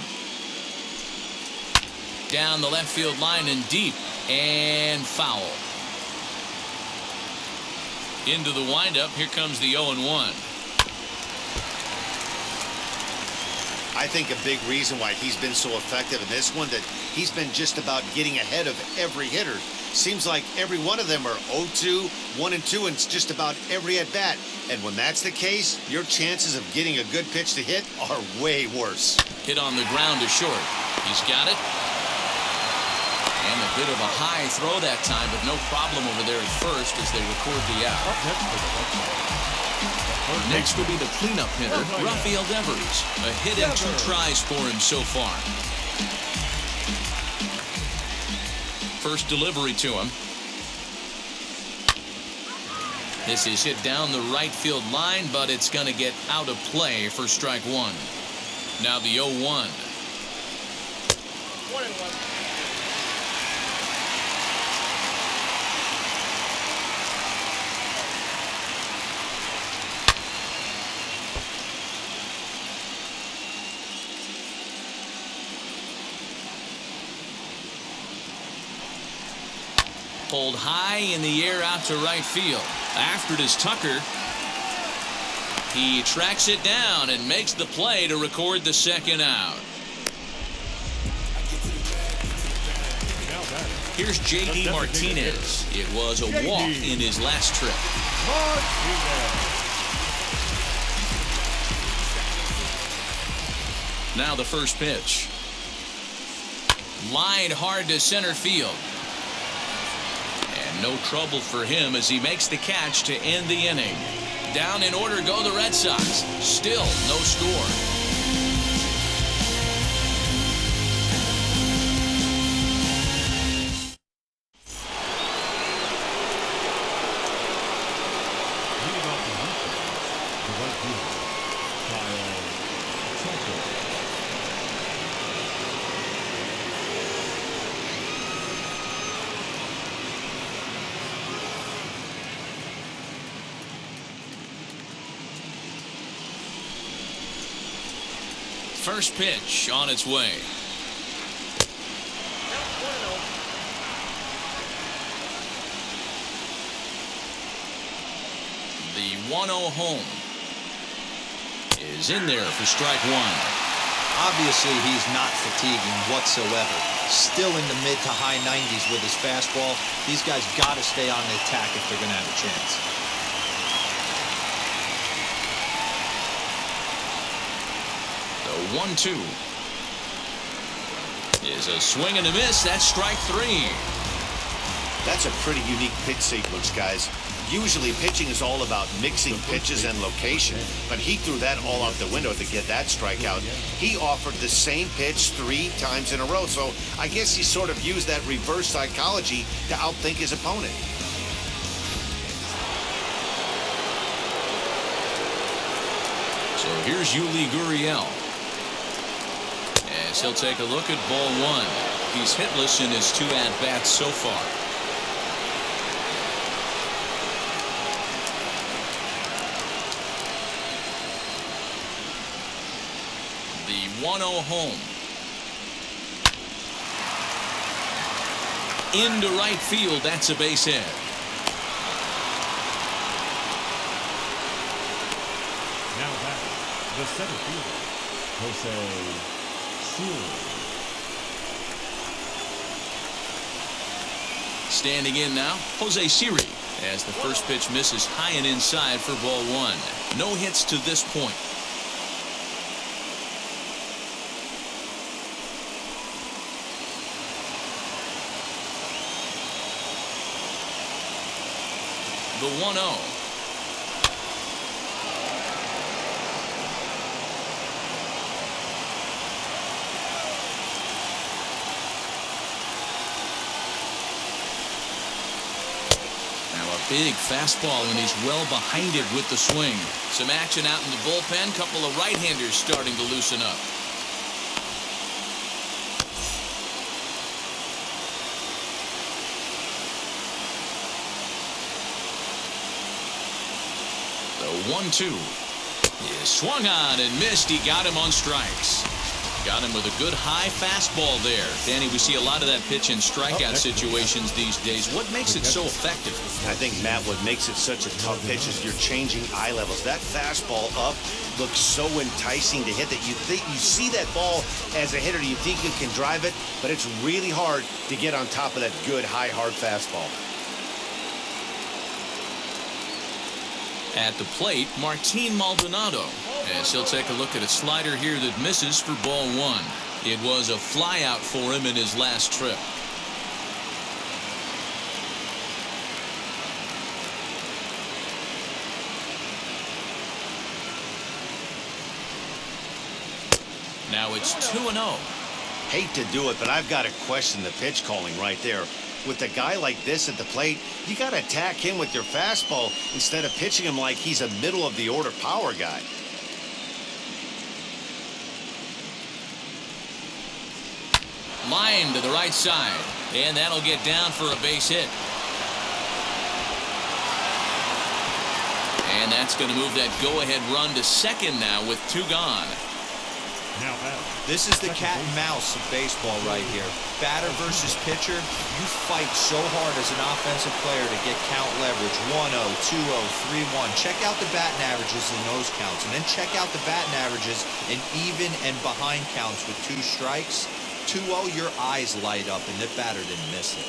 Speaker 2: Down the left field line and deep, and foul. Into the windup. Here comes the 0-1.
Speaker 3: I think a big reason why he's been so effective in this one, that he's been just about getting ahead of every hitter. Seems like every one of them are 0-2, 1-2, and just about every at bat. And when that's the case, your chances of getting a good pitch to hit are way worse.
Speaker 2: Hit on the ground to short. He's got it. And a bit of a high throw that time, but no problem over there at first as they record the out. Next will be the cleanup hitter, Rafael Devers. A hit and 2 tries for him so far. First delivery to him. This is hit down the right field line, but it's going to get out of play for strike 1. Now the 0-1. Pulled high in the air out to right field. After it is Tucker. He tracks it down and makes the play to record the second out. Here's J.D. Martinez. It was a walk in his last trip. Now the first pitch. Lined hard to center field. And no trouble for him as he makes the catch to end the inning. Down in order go the Red Sox. Still no score. First pitch on its way. The 1-0 home is in there for strike one.
Speaker 5: Obviously, he's not fatiguing whatsoever. Still in the mid to high 90s with his fastball. These guys got to stay on the attack if they're going to have a chance. The 1-2 is a swing and a miss. That's strike three.
Speaker 3: That's a pretty unique pitch sequence, guys. Usually pitching is all about mixing pitches and location, but he threw that all out the window to get that strikeout. He offered the same pitch 3 times in a row, so I guess he sort of used that reverse psychology to outthink his opponent.
Speaker 2: So here's Yuli Gurriel. As he'll take a look at ball one. He's hitless in his 2 at-bats so far. The 1-0 home. Into right field. That's a base hit.
Speaker 4: Now back, the center fielder, Jose Siri.
Speaker 2: Standing in now, Jose Siri, as the first pitch misses high and inside for ball one. No hits to this point. The 1-0. Big fastball, and he's well behind it with the swing. Some action out in the bullpen. Couple of right-handers starting to loosen up. The 1-2 is swung on and missed. He got him on strikes. Got him with a good high fastball there. Danny, we see a lot of that pitch in strikeout situations these days. What makes it so effective?
Speaker 3: I think, Matt, what makes it such a tough pitch is you're changing eye levels. That fastball up looks so enticing to hit that you see that ball as a hitter, you think you can drive it, but it's really hard to get on top of that good, high, hard fastball.
Speaker 2: At the plate, Martin Maldonado, as he'll take a look at a slider here that misses for ball one. It was a flyout for him in his last trip. Now it's 2-0.
Speaker 3: Hate to do it, but I've got to question the pitch calling right there. With a guy like this at the plate, you got to attack him with your fastball instead of pitching him like he's a middle-of-the-order power guy.
Speaker 2: Line to the right side, and that'll get down for a base hit. And that's going to move that go-ahead run to second now with 2 gone.
Speaker 4: Now
Speaker 5: This is the cat and mouse of baseball right here. Batter versus pitcher. You fight so hard as an offensive player to get count leverage. 1-0, 2-0, 3-1. Check out the batting averages in those counts, and then check out the batting averages in even and behind counts with 2 strikes. 2-0, your eyes light up, and the batter didn't miss it.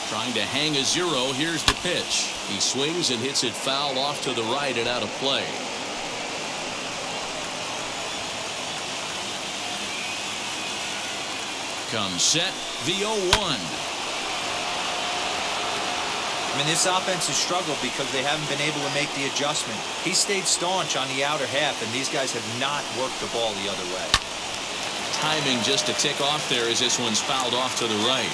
Speaker 2: Trying to hang a 0. Here's the pitch. He swings and hits it foul off to the right and out of play. Comes set, the 0-1.
Speaker 5: I mean, this offense has struggled because they haven't been able to make the adjustment. He stayed staunch on the outer half, and these guys have not worked the ball the other way.
Speaker 2: Timing just a tick off there as this one's fouled off to the right.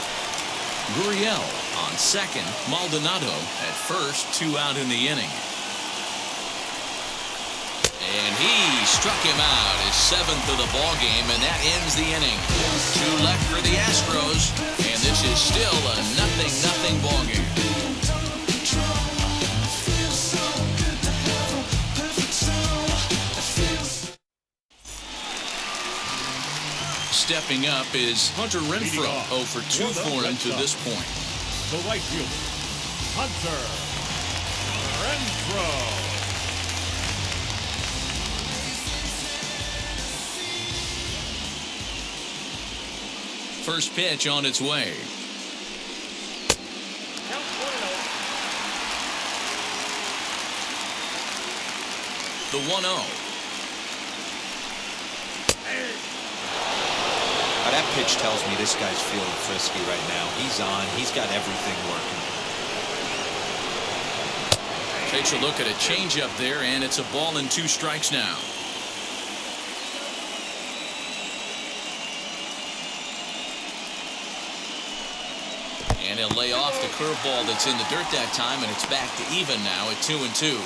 Speaker 2: Gurriel on second, Maldonado at first, 2 out in the inning. And he struck him out, his 7th of the ball game, and that ends the inning. 2 left for the Astros, and this is still a 0-0 ball game. Stepping up is Hunter Renfroe, 0 for 2 for him to this point.
Speaker 4: The right fielder, Hunter Renfroe.
Speaker 2: First pitch on its way. The 1-0.
Speaker 5: That pitch tells me this guy's feeling frisky right now. He's on. He's got everything working.
Speaker 2: Takes a look at a changeup there, and it's a ball and 2 strikes now. And he'll lay off the curveball that's in the dirt that time, and it's back to even now at 2-2.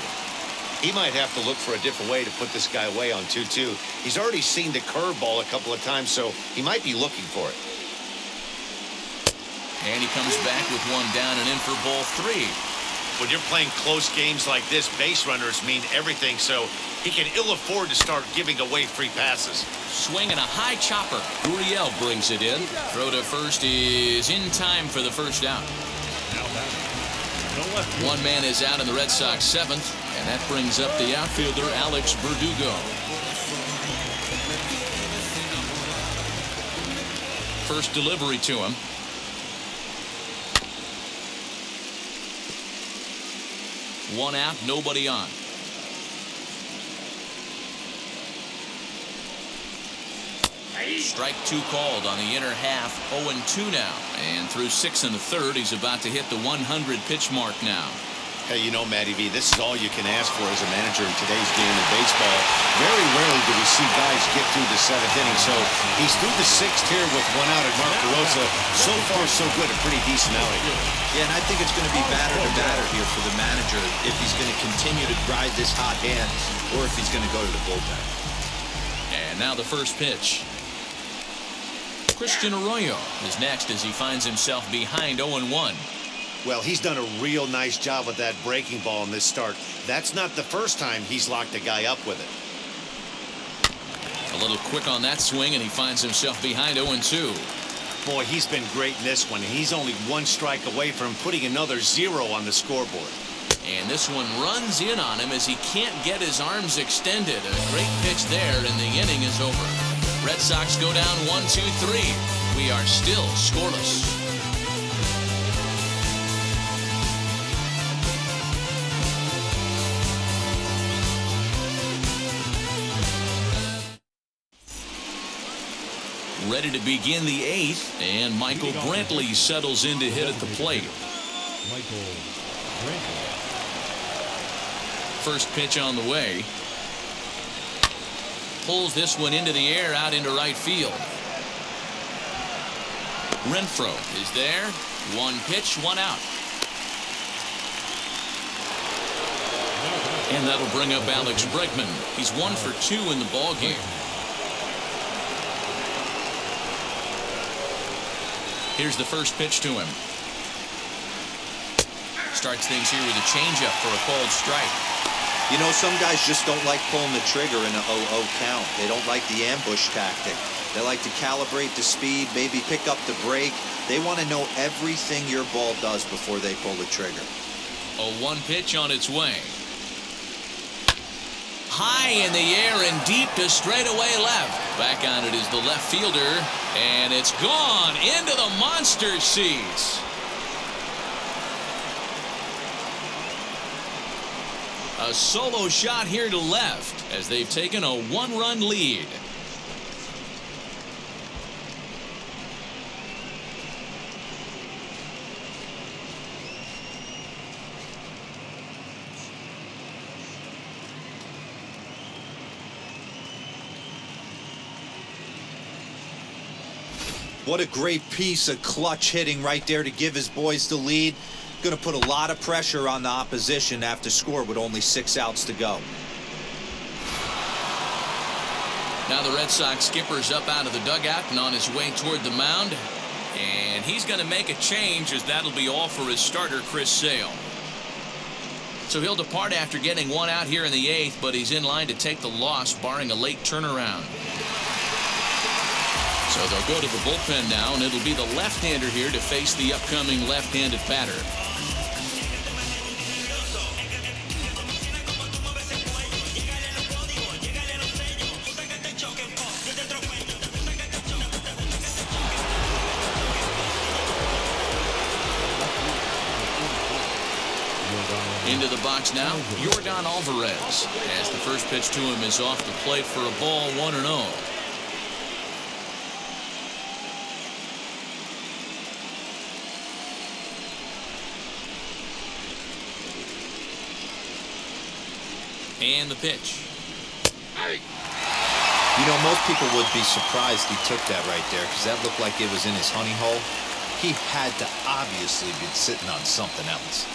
Speaker 3: He might have to look for a different way to put this guy away on 2-2. He's already seen the curveball a couple of times, so he might be looking for it.
Speaker 2: And he comes back with 1 down and in for ball 3.
Speaker 3: When you're playing close games like this, base runners mean everything, so he can ill afford to start giving away free passes.
Speaker 2: Swinging a high chopper. Gurriel brings it in. Throw to first is in time for the first out.
Speaker 4: Now batting, the left fielder.
Speaker 2: 1 man is out in the Red Sox 7th. And that brings up the outfielder, Alex Verdugo. First delivery to him. One out, nobody on. Strike 2 called on the inner half, 0-2 now. And through 6 1/3, he's about to hit the 100 pitch mark now.
Speaker 3: Hey, you know, Matty V, this is all you can ask for as a manager in today's game of baseball. Very rarely do we see guys get through the 7th inning. So he's through the 6th here with 1 out at Mark DeRosa. So far, so good. A pretty decent outing.
Speaker 5: Yeah, and I think it's going to be batter to batter here for the manager if he's going to continue to ride this hot hand or if he's going to go to the bullpen.
Speaker 2: And now the first pitch. Christian Arroyo is next as he finds himself behind 0-1.
Speaker 3: Well, he's done a real nice job with that breaking ball in this start. That's not the first time he's locked a guy up with it.
Speaker 2: A little quick on that swing, and he finds himself behind 0-2.
Speaker 3: Boy, he's been great in this one. He's only 1 strike away from putting another 0 on the scoreboard.
Speaker 2: And this one runs in on him as he can't get his arms extended. A great pitch there, and the inning is over. Red Sox go down 1-2-3. We are still scoreless. Ready to begin the 8th, and Michael Brantley settles in to hit at the plate.
Speaker 4: Michael Brantley.
Speaker 2: First pitch on the way. Pulls this one into the air out into right field. Renfroe is there, One pitch, one out. And that'll bring up Alex Bregman. He's 1 for 2 in the ball game. Here's the first pitch to him. Starts things here with a changeup for a called strike.
Speaker 5: You know, some guys just don't like pulling the trigger in a 0-0 count. They don't like the ambush tactic. They like to calibrate the speed, maybe pick up the break. They want to know everything your ball does before they pull the trigger.
Speaker 2: A 1 pitch on its way. High in the air and deep to straightaway left. Back on it is the left fielder, and it's gone into the monster seats. A solo shot here to left as they've taken a 1-run lead.
Speaker 5: What a great piece of clutch hitting right there to give his boys the lead. Going to put a lot of pressure on the opposition to have to score with only 6 outs to go.
Speaker 2: Now the Red Sox skipper's up out of the dugout and on his way toward the mound. And he's going to make a change, as that'll be all for his starter, Chris Sale. So he'll depart after getting 1 out here in the 8th, but he's in line to take the loss, barring a late turnaround. So they'll go to the bullpen now, and it'll be the left-hander here to face the upcoming left-handed batter. Into the box now, Yordan Alvarez, as the first pitch to him is off the plate for a ball, 1-0. And the pitch.
Speaker 5: You know, most people would be surprised he took that right there, because that looked like it was in his honey hole. He had to obviously be sitting on something else.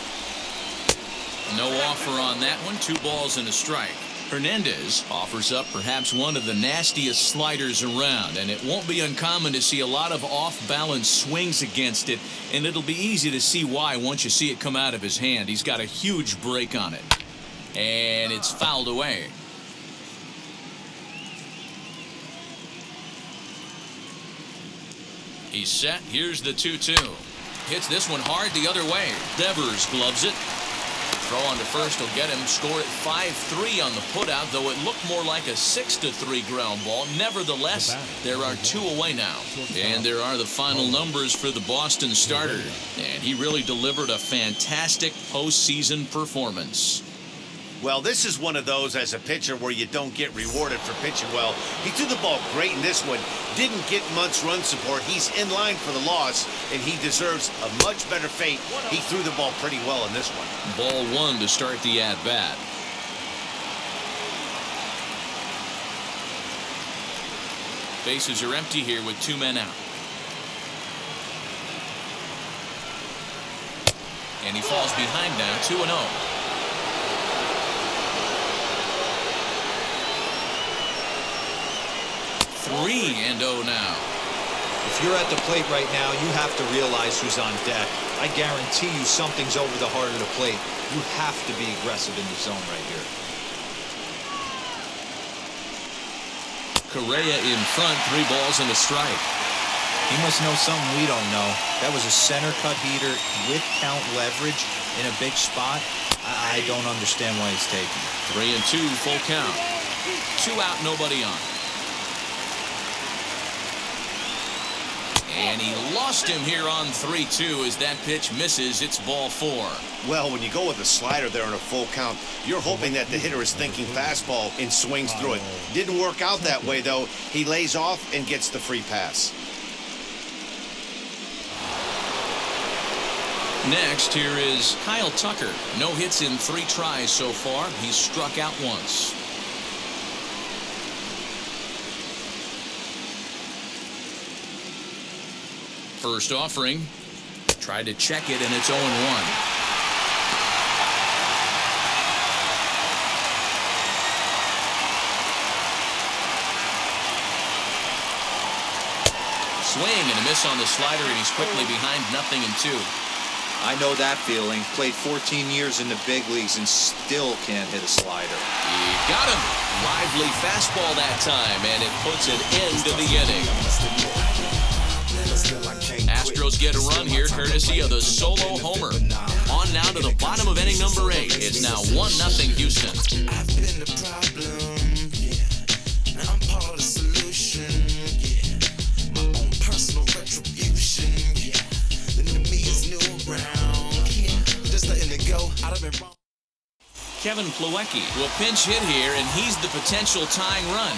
Speaker 2: No offer on that one. 2 balls and a strike. Hernandez offers up perhaps one of the nastiest sliders around, and it won't be uncommon to see a lot of off-balance swings against it, and it'll be easy to see why once you see it come out of his hand. He's got a huge break on it. And it's fouled away. He's set. Here's the 2-2. Hits this one hard the other way. Devers gloves it. Throw on to first will get him. Score at 5-3 on the putout, though it looked more like a 6-3 ground ball. Nevertheless, there are 2 away now. And there are the final numbers for the Boston starter. And he really delivered a fantastic postseason performance.
Speaker 3: Well, this is one of those as a pitcher where you don't get rewarded for pitching well. He threw the ball great in this one. Didn't get much run support. He's in line for the loss, and he deserves a much better fate. He threw the ball pretty well in this one.
Speaker 2: Ball 1 to start the at-bat. Bases are empty here with 2 men out. And he falls behind now, 2-0. 3-0 now.
Speaker 5: If you're at the plate right now, you have to realize who's on deck. I guarantee you something's over the heart of the plate. You have to be aggressive in the zone right here.
Speaker 2: Correa in front, 3 balls and a strike.
Speaker 5: He must know something we don't know. That was a center cut heater with count leverage in a big spot. I don't understand why he's taking it.
Speaker 2: 3-2, full count. 2 out, nobody on. And he lost him here on 3-2 as that pitch misses. It's ball 4.
Speaker 3: Well, when you go with a slider there in a full count, you're hoping that the hitter is thinking fastball and swings through it. Didn't work out that way, though. He lays off and gets the free pass.
Speaker 2: Next, here is Kyle Tucker. No hits in 3 tries so far. He's struck out once. First offering. Tried to check it, and it's 0-1. Swing and a miss on the slider, and he's quickly behind 0-2.
Speaker 5: I know that feeling. Played 14 years in the big leagues and still can't hit a slider.
Speaker 2: He got him. Lively fastball that time, and it puts an end to the inning. Astros get a run here courtesy of the solo homer. On now to the bottom of inning number 8. It's now 1-0 Houston.
Speaker 1: I've been the problem, yeah. Now I'm part of the solution, yeah. My own personal retribution, yeah. The enemy is new around, yeah. Just letting it go. I'd have been wrong.
Speaker 2: Kevin Plawecki will pinch hit here, and he's the potential tying run.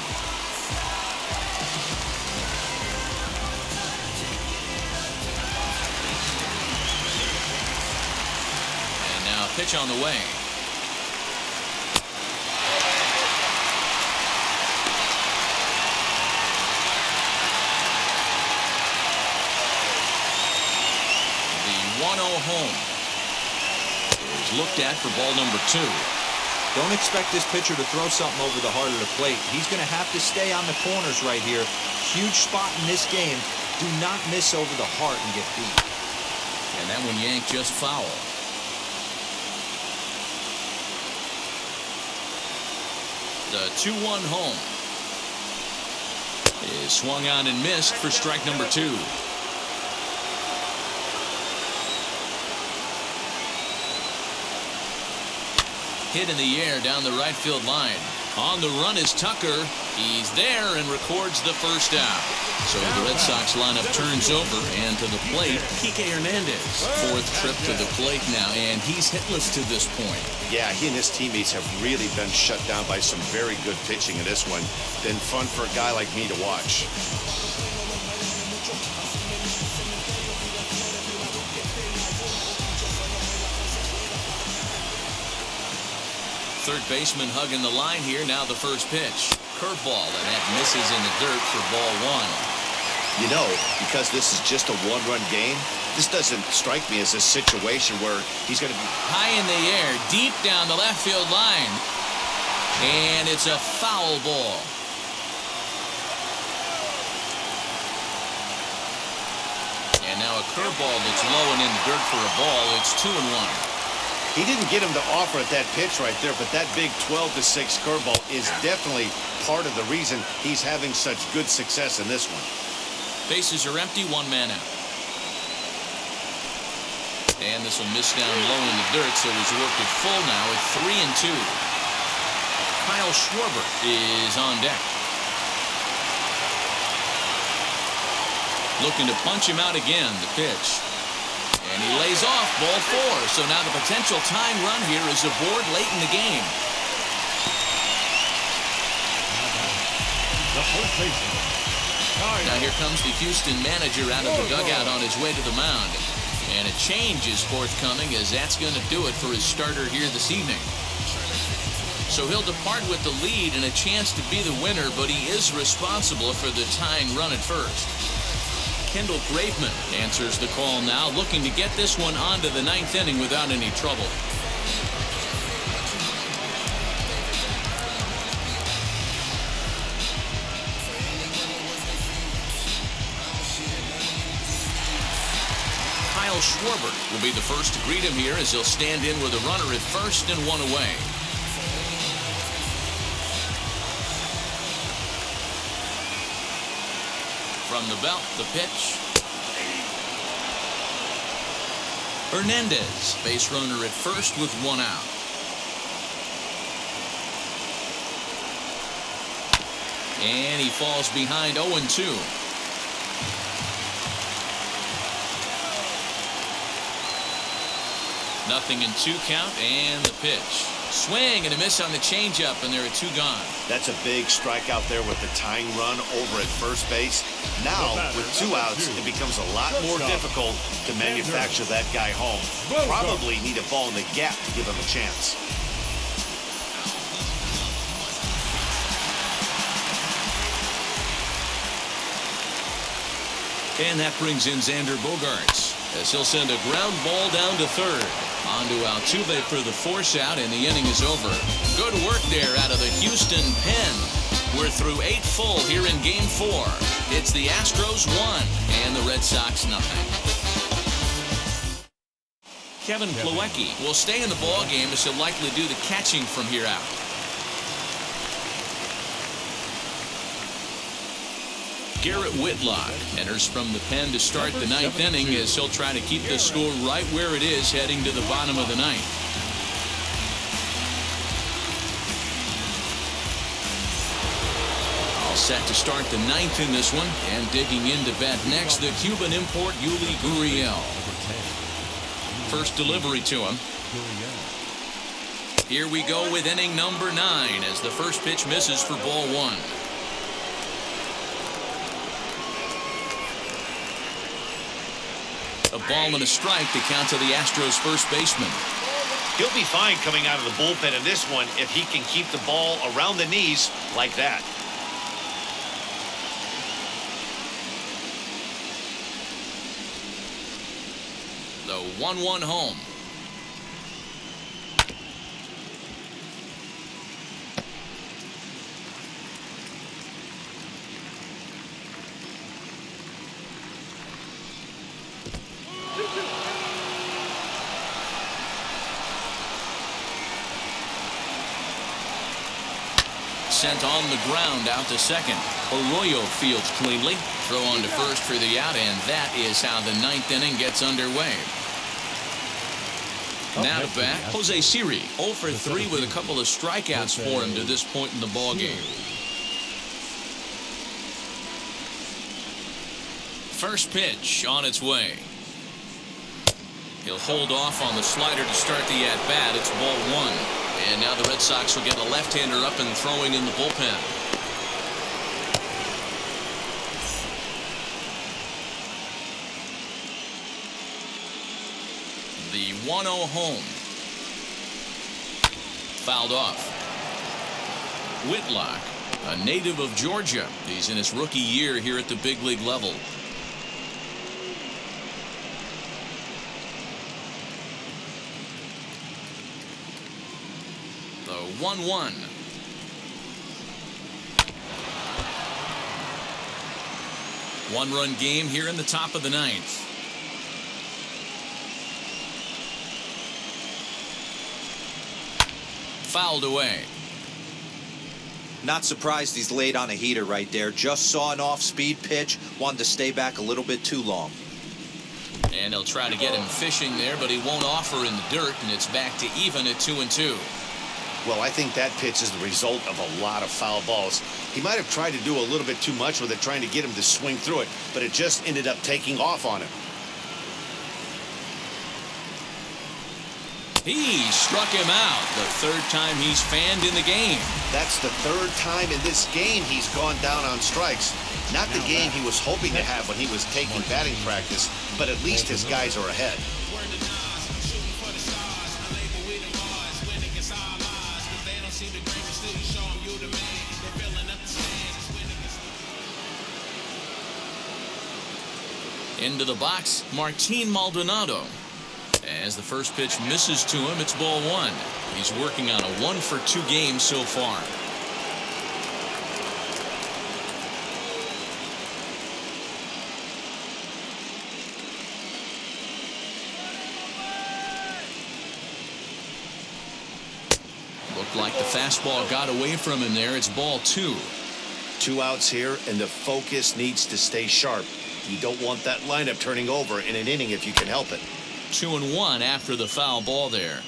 Speaker 2: And now a pitch on the way. The 1-0 home is looked at for ball number 2.
Speaker 5: Don't expect this pitcher to throw something over the heart of the plate. He's going to have to stay on the corners right here. Huge spot in this game. Do not miss over the heart and get beat.
Speaker 2: And that one yanked just foul. The 2-1 home is swung on and missed for strike number 2. Hit in the air down the right field line. On the run is Tucker. He's there and records the first out. So the Red Sox lineup turns over, and to the plate, Kike Hernandez. 4th trip to the plate now, and he's hitless to this point.
Speaker 3: Yeah, he and his teammates have really been shut down by some very good pitching in this one. Been fun for a guy like me to watch.
Speaker 2: Third baseman hugging the line here. Now the first pitch. Curveball, and that misses in the dirt for ball 1.
Speaker 3: You know, because this is just a one-run game, this doesn't strike me as a situation where he's going to be
Speaker 2: high in the air, deep down the left field line. And it's a foul ball. And now a curveball that's low and in the dirt for a ball. It's 2-1.
Speaker 3: He didn't get him to offer at that pitch right there, but that big 12-6 curveball is definitely part of the reason he's having such good success in this one.
Speaker 2: Bases are empty, 1 man out. And this will miss down low in the dirt, so he's worked it full now at 3-2. Kyle Schwarber is on deck. Looking to punch him out again, the pitch. And he lays off, ball 4. So now the potential tying run here is aboard late in the game.
Speaker 4: The first baseman.
Speaker 2: Now here comes the Houston manager out of the dugout on his way to the mound. And a change is forthcoming, as that's going to do it for his starter here this evening. So he'll depart with the lead and a chance to be the winner, but he is responsible for the tying run at first. Kendall Graveman answers the call now, looking to get this one on to the 9th inning without any trouble. Kyle Schwarber will be the first to greet him here, as he'll stand in with a runner at first and 1 away. From the belt, the pitch. Hernandez, base runner at first with 1 out. And he falls behind 0-2. Nothing in 2 count, and the pitch. Swing and a miss on the changeup, and there are 2 gone.
Speaker 3: That's a big strikeout there with the tying run over at first base. Now, with 2 outs, it becomes a lot more difficult to manufacture that guy home. Probably need a ball in the gap to give him a chance.
Speaker 2: And that brings in Xander Bogaerts. as he'll send a ground ball down to third. On to Altuve for the force out, and the inning is over. Good work there out of the Houston pen. We're through 8 full here in Game 4. It's the Astros 1 and the Red Sox nothing. Kevin Plawecki will stay in the ball game as he'll likely do the catching from here out. Garrett Whitlock enters from the pen to start the 9th inning as he'll try to keep the score right where it is heading to the bottom of the 9th. All set to start the 9th in this one, and digging into bat next, the Cuban import Yuli Gurriel. First delivery to him. Here we go with inning number 9 as the first pitch misses for ball 1. A ball and a strike to count to the Astros first baseman.
Speaker 3: He'll be fine coming out of the bullpen in this one if he can keep the ball around the knees like that.
Speaker 2: The 1-1 home. Sent on the ground out to second. Arroyo fields cleanly. Throw on to first for the out, and that is how the 9th inning gets underway. Now to bat, Jose Siri, 0 for 3 with a couple of strikeouts for him to this point in the ball game. First pitch on its way. He'll hold off on the slider to start the at-bat. It's ball 1. And now the Red Sox will get a left-hander up and throwing in the bullpen. The 1-0 home. Fouled off. Whitlock, a native of Georgia. He's in his rookie year here at the big league level. The 1-1. One-run game here in the top of the 9th. Fouled away.
Speaker 5: Not surprised he's laid on a heater right there. Just saw an off-speed pitch. Wanted to stay back a little bit too long.
Speaker 2: And they'll try to get him fishing there, but he won't offer in the dirt, and it's back to even at 2-2.
Speaker 3: Well, I think that pitch is the result of a lot of foul balls. He might have tried to do a little bit too much with it, trying to get him to swing through it, but it just ended up taking off on him.
Speaker 2: He struck him out. The 3rd time he's fanned in the game.
Speaker 3: That's the 3rd time in this game he's gone down on strikes. Not the game he was hoping to have when he was taking batting practice, but at least his guys are ahead. Into the box, Martin Maldonado. As the first pitch misses to him, it's ball 1. He's working on a 1-for-2 game so far. Looked like the fastball got away from him there. It's ball 2. 2 outs here, and the focus needs to stay sharp. You don't want that lineup turning over in an inning if you can help it.
Speaker 2: 2-1 after the foul ball there.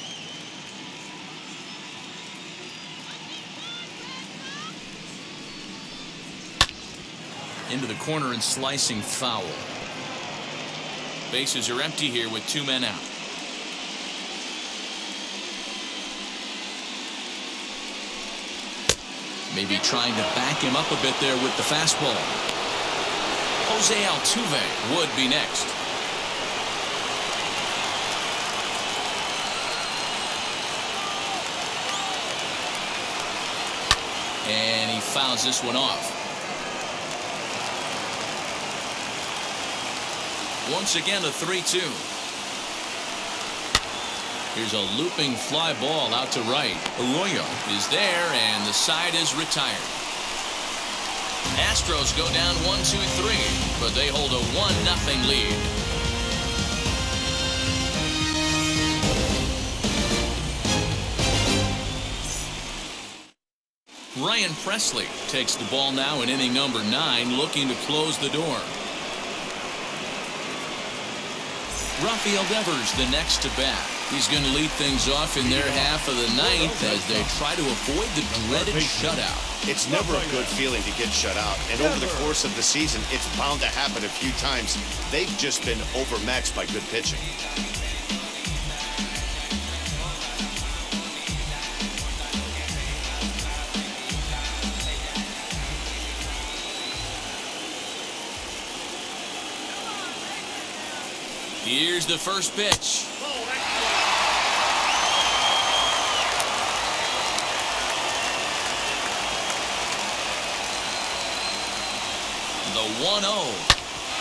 Speaker 2: Into the corner and slicing foul. Bases are empty here with 2 men out. Maybe trying to back him up a bit there with the fastball. Jose Altuve would be next. And he fouls this one off. Once again, a 3-2. Here's a looping fly ball out to right. Arroyo is there, and the side is retired. Astros go down 1-2-3, but they hold a 1-0 lead. Ryan Presley takes the ball now in inning number 9, looking to close the door. Rafael Devers the next to bat. He's going to lead things off in their half of the 9th as they try to avoid the dreaded shutout.
Speaker 3: It's never a good feeling to get shut out, and over the course of the season, it's bound to happen a few times. They've just been overmatched by good pitching.
Speaker 2: Here's the first pitch. The 1-0.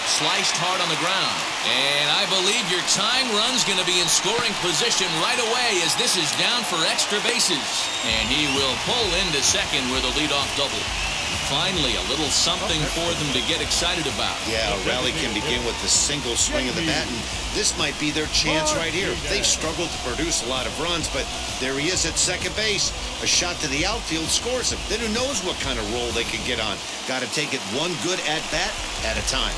Speaker 2: Sliced hard on the ground. And I believe your tying run's going to be in scoring position right away as this is down for extra bases. And he will pull into second with a leadoff double. Finally, a little something for them to get excited about.
Speaker 3: Yeah, a rally can begin with the single swing of the bat, and this might be their chance right here. They've struggled to produce a lot of runs, but there he is at second base. A shot to the outfield scores him. Then who knows what kind of roll they can get on. Got to take it one good at-bat at a time.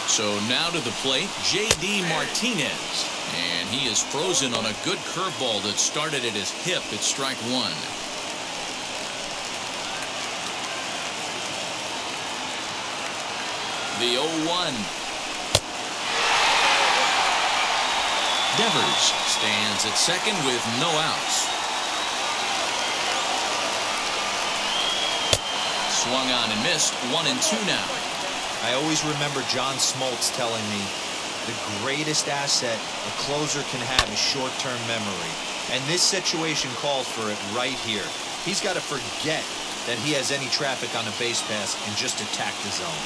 Speaker 2: So now to the plate, J.D. Martinez. And he is frozen on a good curveball that started at his hip at strike one. The 0-1. Devers stands at second with no outs. Swung on and missed. 1-2 now.
Speaker 5: I always remember John Smoltz telling me the greatest asset a closer can have is short-term memory. And this situation calls for it right here. He's got to forget that he has any traffic on a base pass and just attack the zone.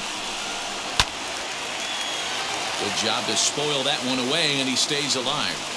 Speaker 2: Good job to spoil that one away, and he stays alive.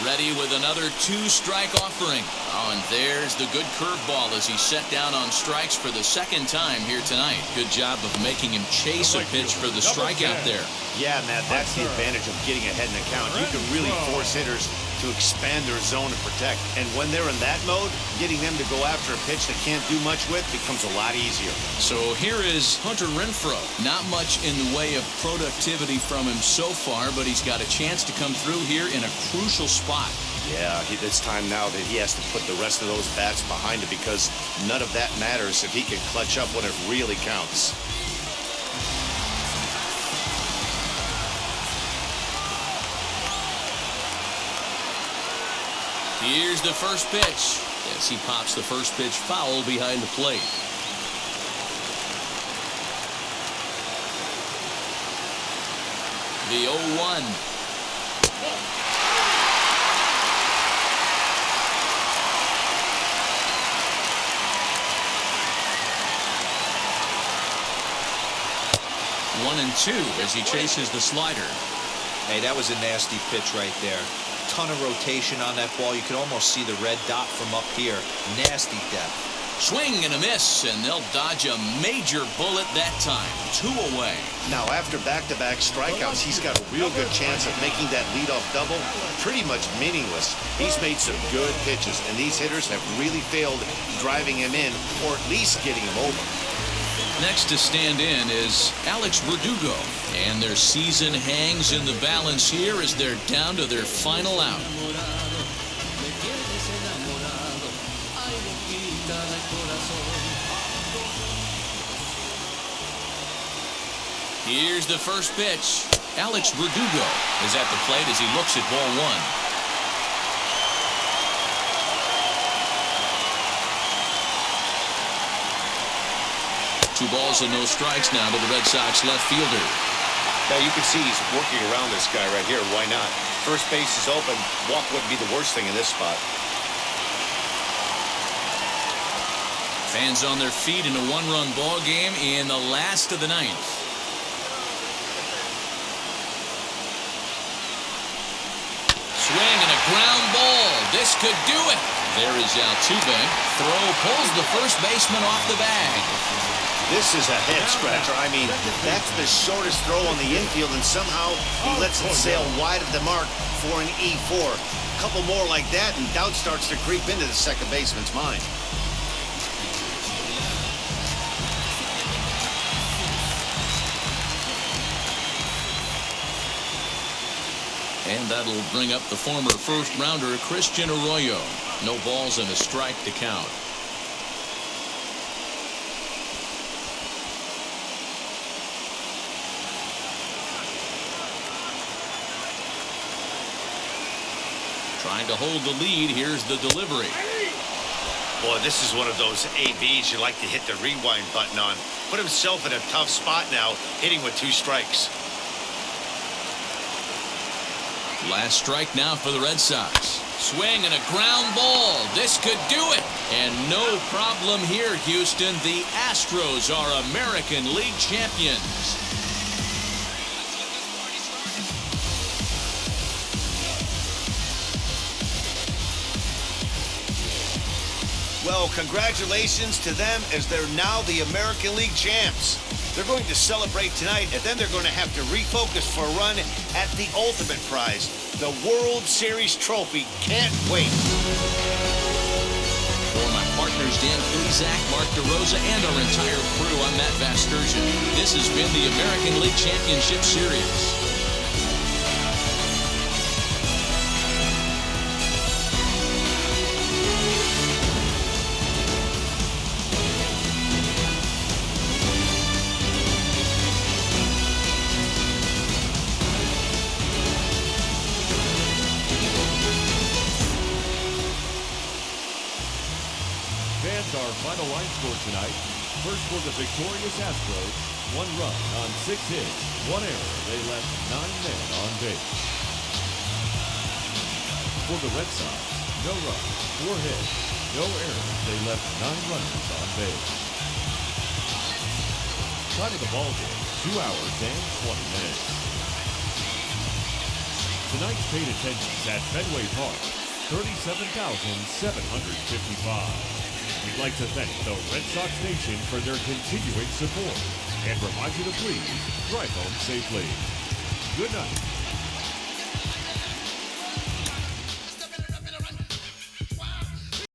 Speaker 2: Ready with another two-strike offering. Oh, and there's the good curveball as he's set down on strikes for the second time here tonight. Good job of making him chase a pitch for the strikeout there.
Speaker 3: Yeah, Matt, that's the advantage of getting ahead in the count. You can really force hitters to expand their zone and protect. And when they're in that mode, getting them to go after a pitch they can't do much with becomes a lot easier.
Speaker 2: So here is Hunter Renfroe. Not much in the way of productivity from him so far, but he's got a chance to come through here in a crucial spot.
Speaker 3: Yeah, it's time now that he has to put the rest of those bats behind him because none of that matters if he can clutch up when it really counts.
Speaker 2: Here's the first pitch as he pops the first pitch foul behind the plate. The 0-1. One and two as he chases the slider.
Speaker 5: Hey, that was a nasty pitch right there. Ton of rotation on that ball. You could almost see the red dot from up here. Nasty depth.
Speaker 2: Swing and a miss, and they'll dodge a major bullet that time. 2 away.
Speaker 3: Now, after back-to-back strikeouts, he's got a real good chance of making that leadoff double pretty much meaningless. He's made some good pitches, and these hitters have really failed driving him in or at least getting him over.
Speaker 2: Next to stand in is Alex Verdugo, and their season hangs in the balance here as they're down to their final out. Here's the first pitch. Alex Verdugo is at the plate as he looks at ball one. Two balls and no strikes now to the Red Sox left fielder.
Speaker 3: Now you can see he's working around this guy right here. Why not? First base is open. Walk wouldn't be the worst thing in this spot.
Speaker 2: Fans on their feet in a one-run ball game in the last of the ninth. Swing and a ground ball. This could do it. There is Altuve. Throw pulls the first baseman off the bag.
Speaker 3: This is a head scratcher. I mean, that's the shortest throw on the infield, and somehow he lets it sail wide of the mark for an E4. A couple more like that, and doubt starts to creep into the second baseman's mind.
Speaker 2: And that'll bring up the former first-rounder Christian Arroyo. No balls and a strike to count. Trying to hold the lead. Here's the delivery.
Speaker 3: Boy, this is one of those ABs you like to hit the rewind button on. Put himself in a tough spot now, hitting with 2 strikes.
Speaker 2: Last strike now for the Red Sox. Swing and a ground ball. This could do it. And no problem here, Houston. The Astros are American League champions.
Speaker 3: Well, congratulations to them, as they're now the American League champs. They're going to celebrate tonight, and then they're going to have to refocus for a run at the ultimate prize, the World Series trophy. Can't wait.
Speaker 2: For my partners Dan Klizak, Mark DeRosa, and our entire crew, I'm Matt Vasturgeon. This has been the American League Championship Series.
Speaker 4: Our final line score tonight. First for the victorious Astros, 1 run on 6 hits, 1 error. They left 9 men on base. For the Red Sox, no runs, 4 hits, no errors. They left 9 runners on base. Time of the ball game, 2 hours and 20 minutes. Tonight's paid attendance at Fenway Park, 37,755. We'd like to thank the Red Sox Nation for their continuing support and remind you to please drive home safely. Good night.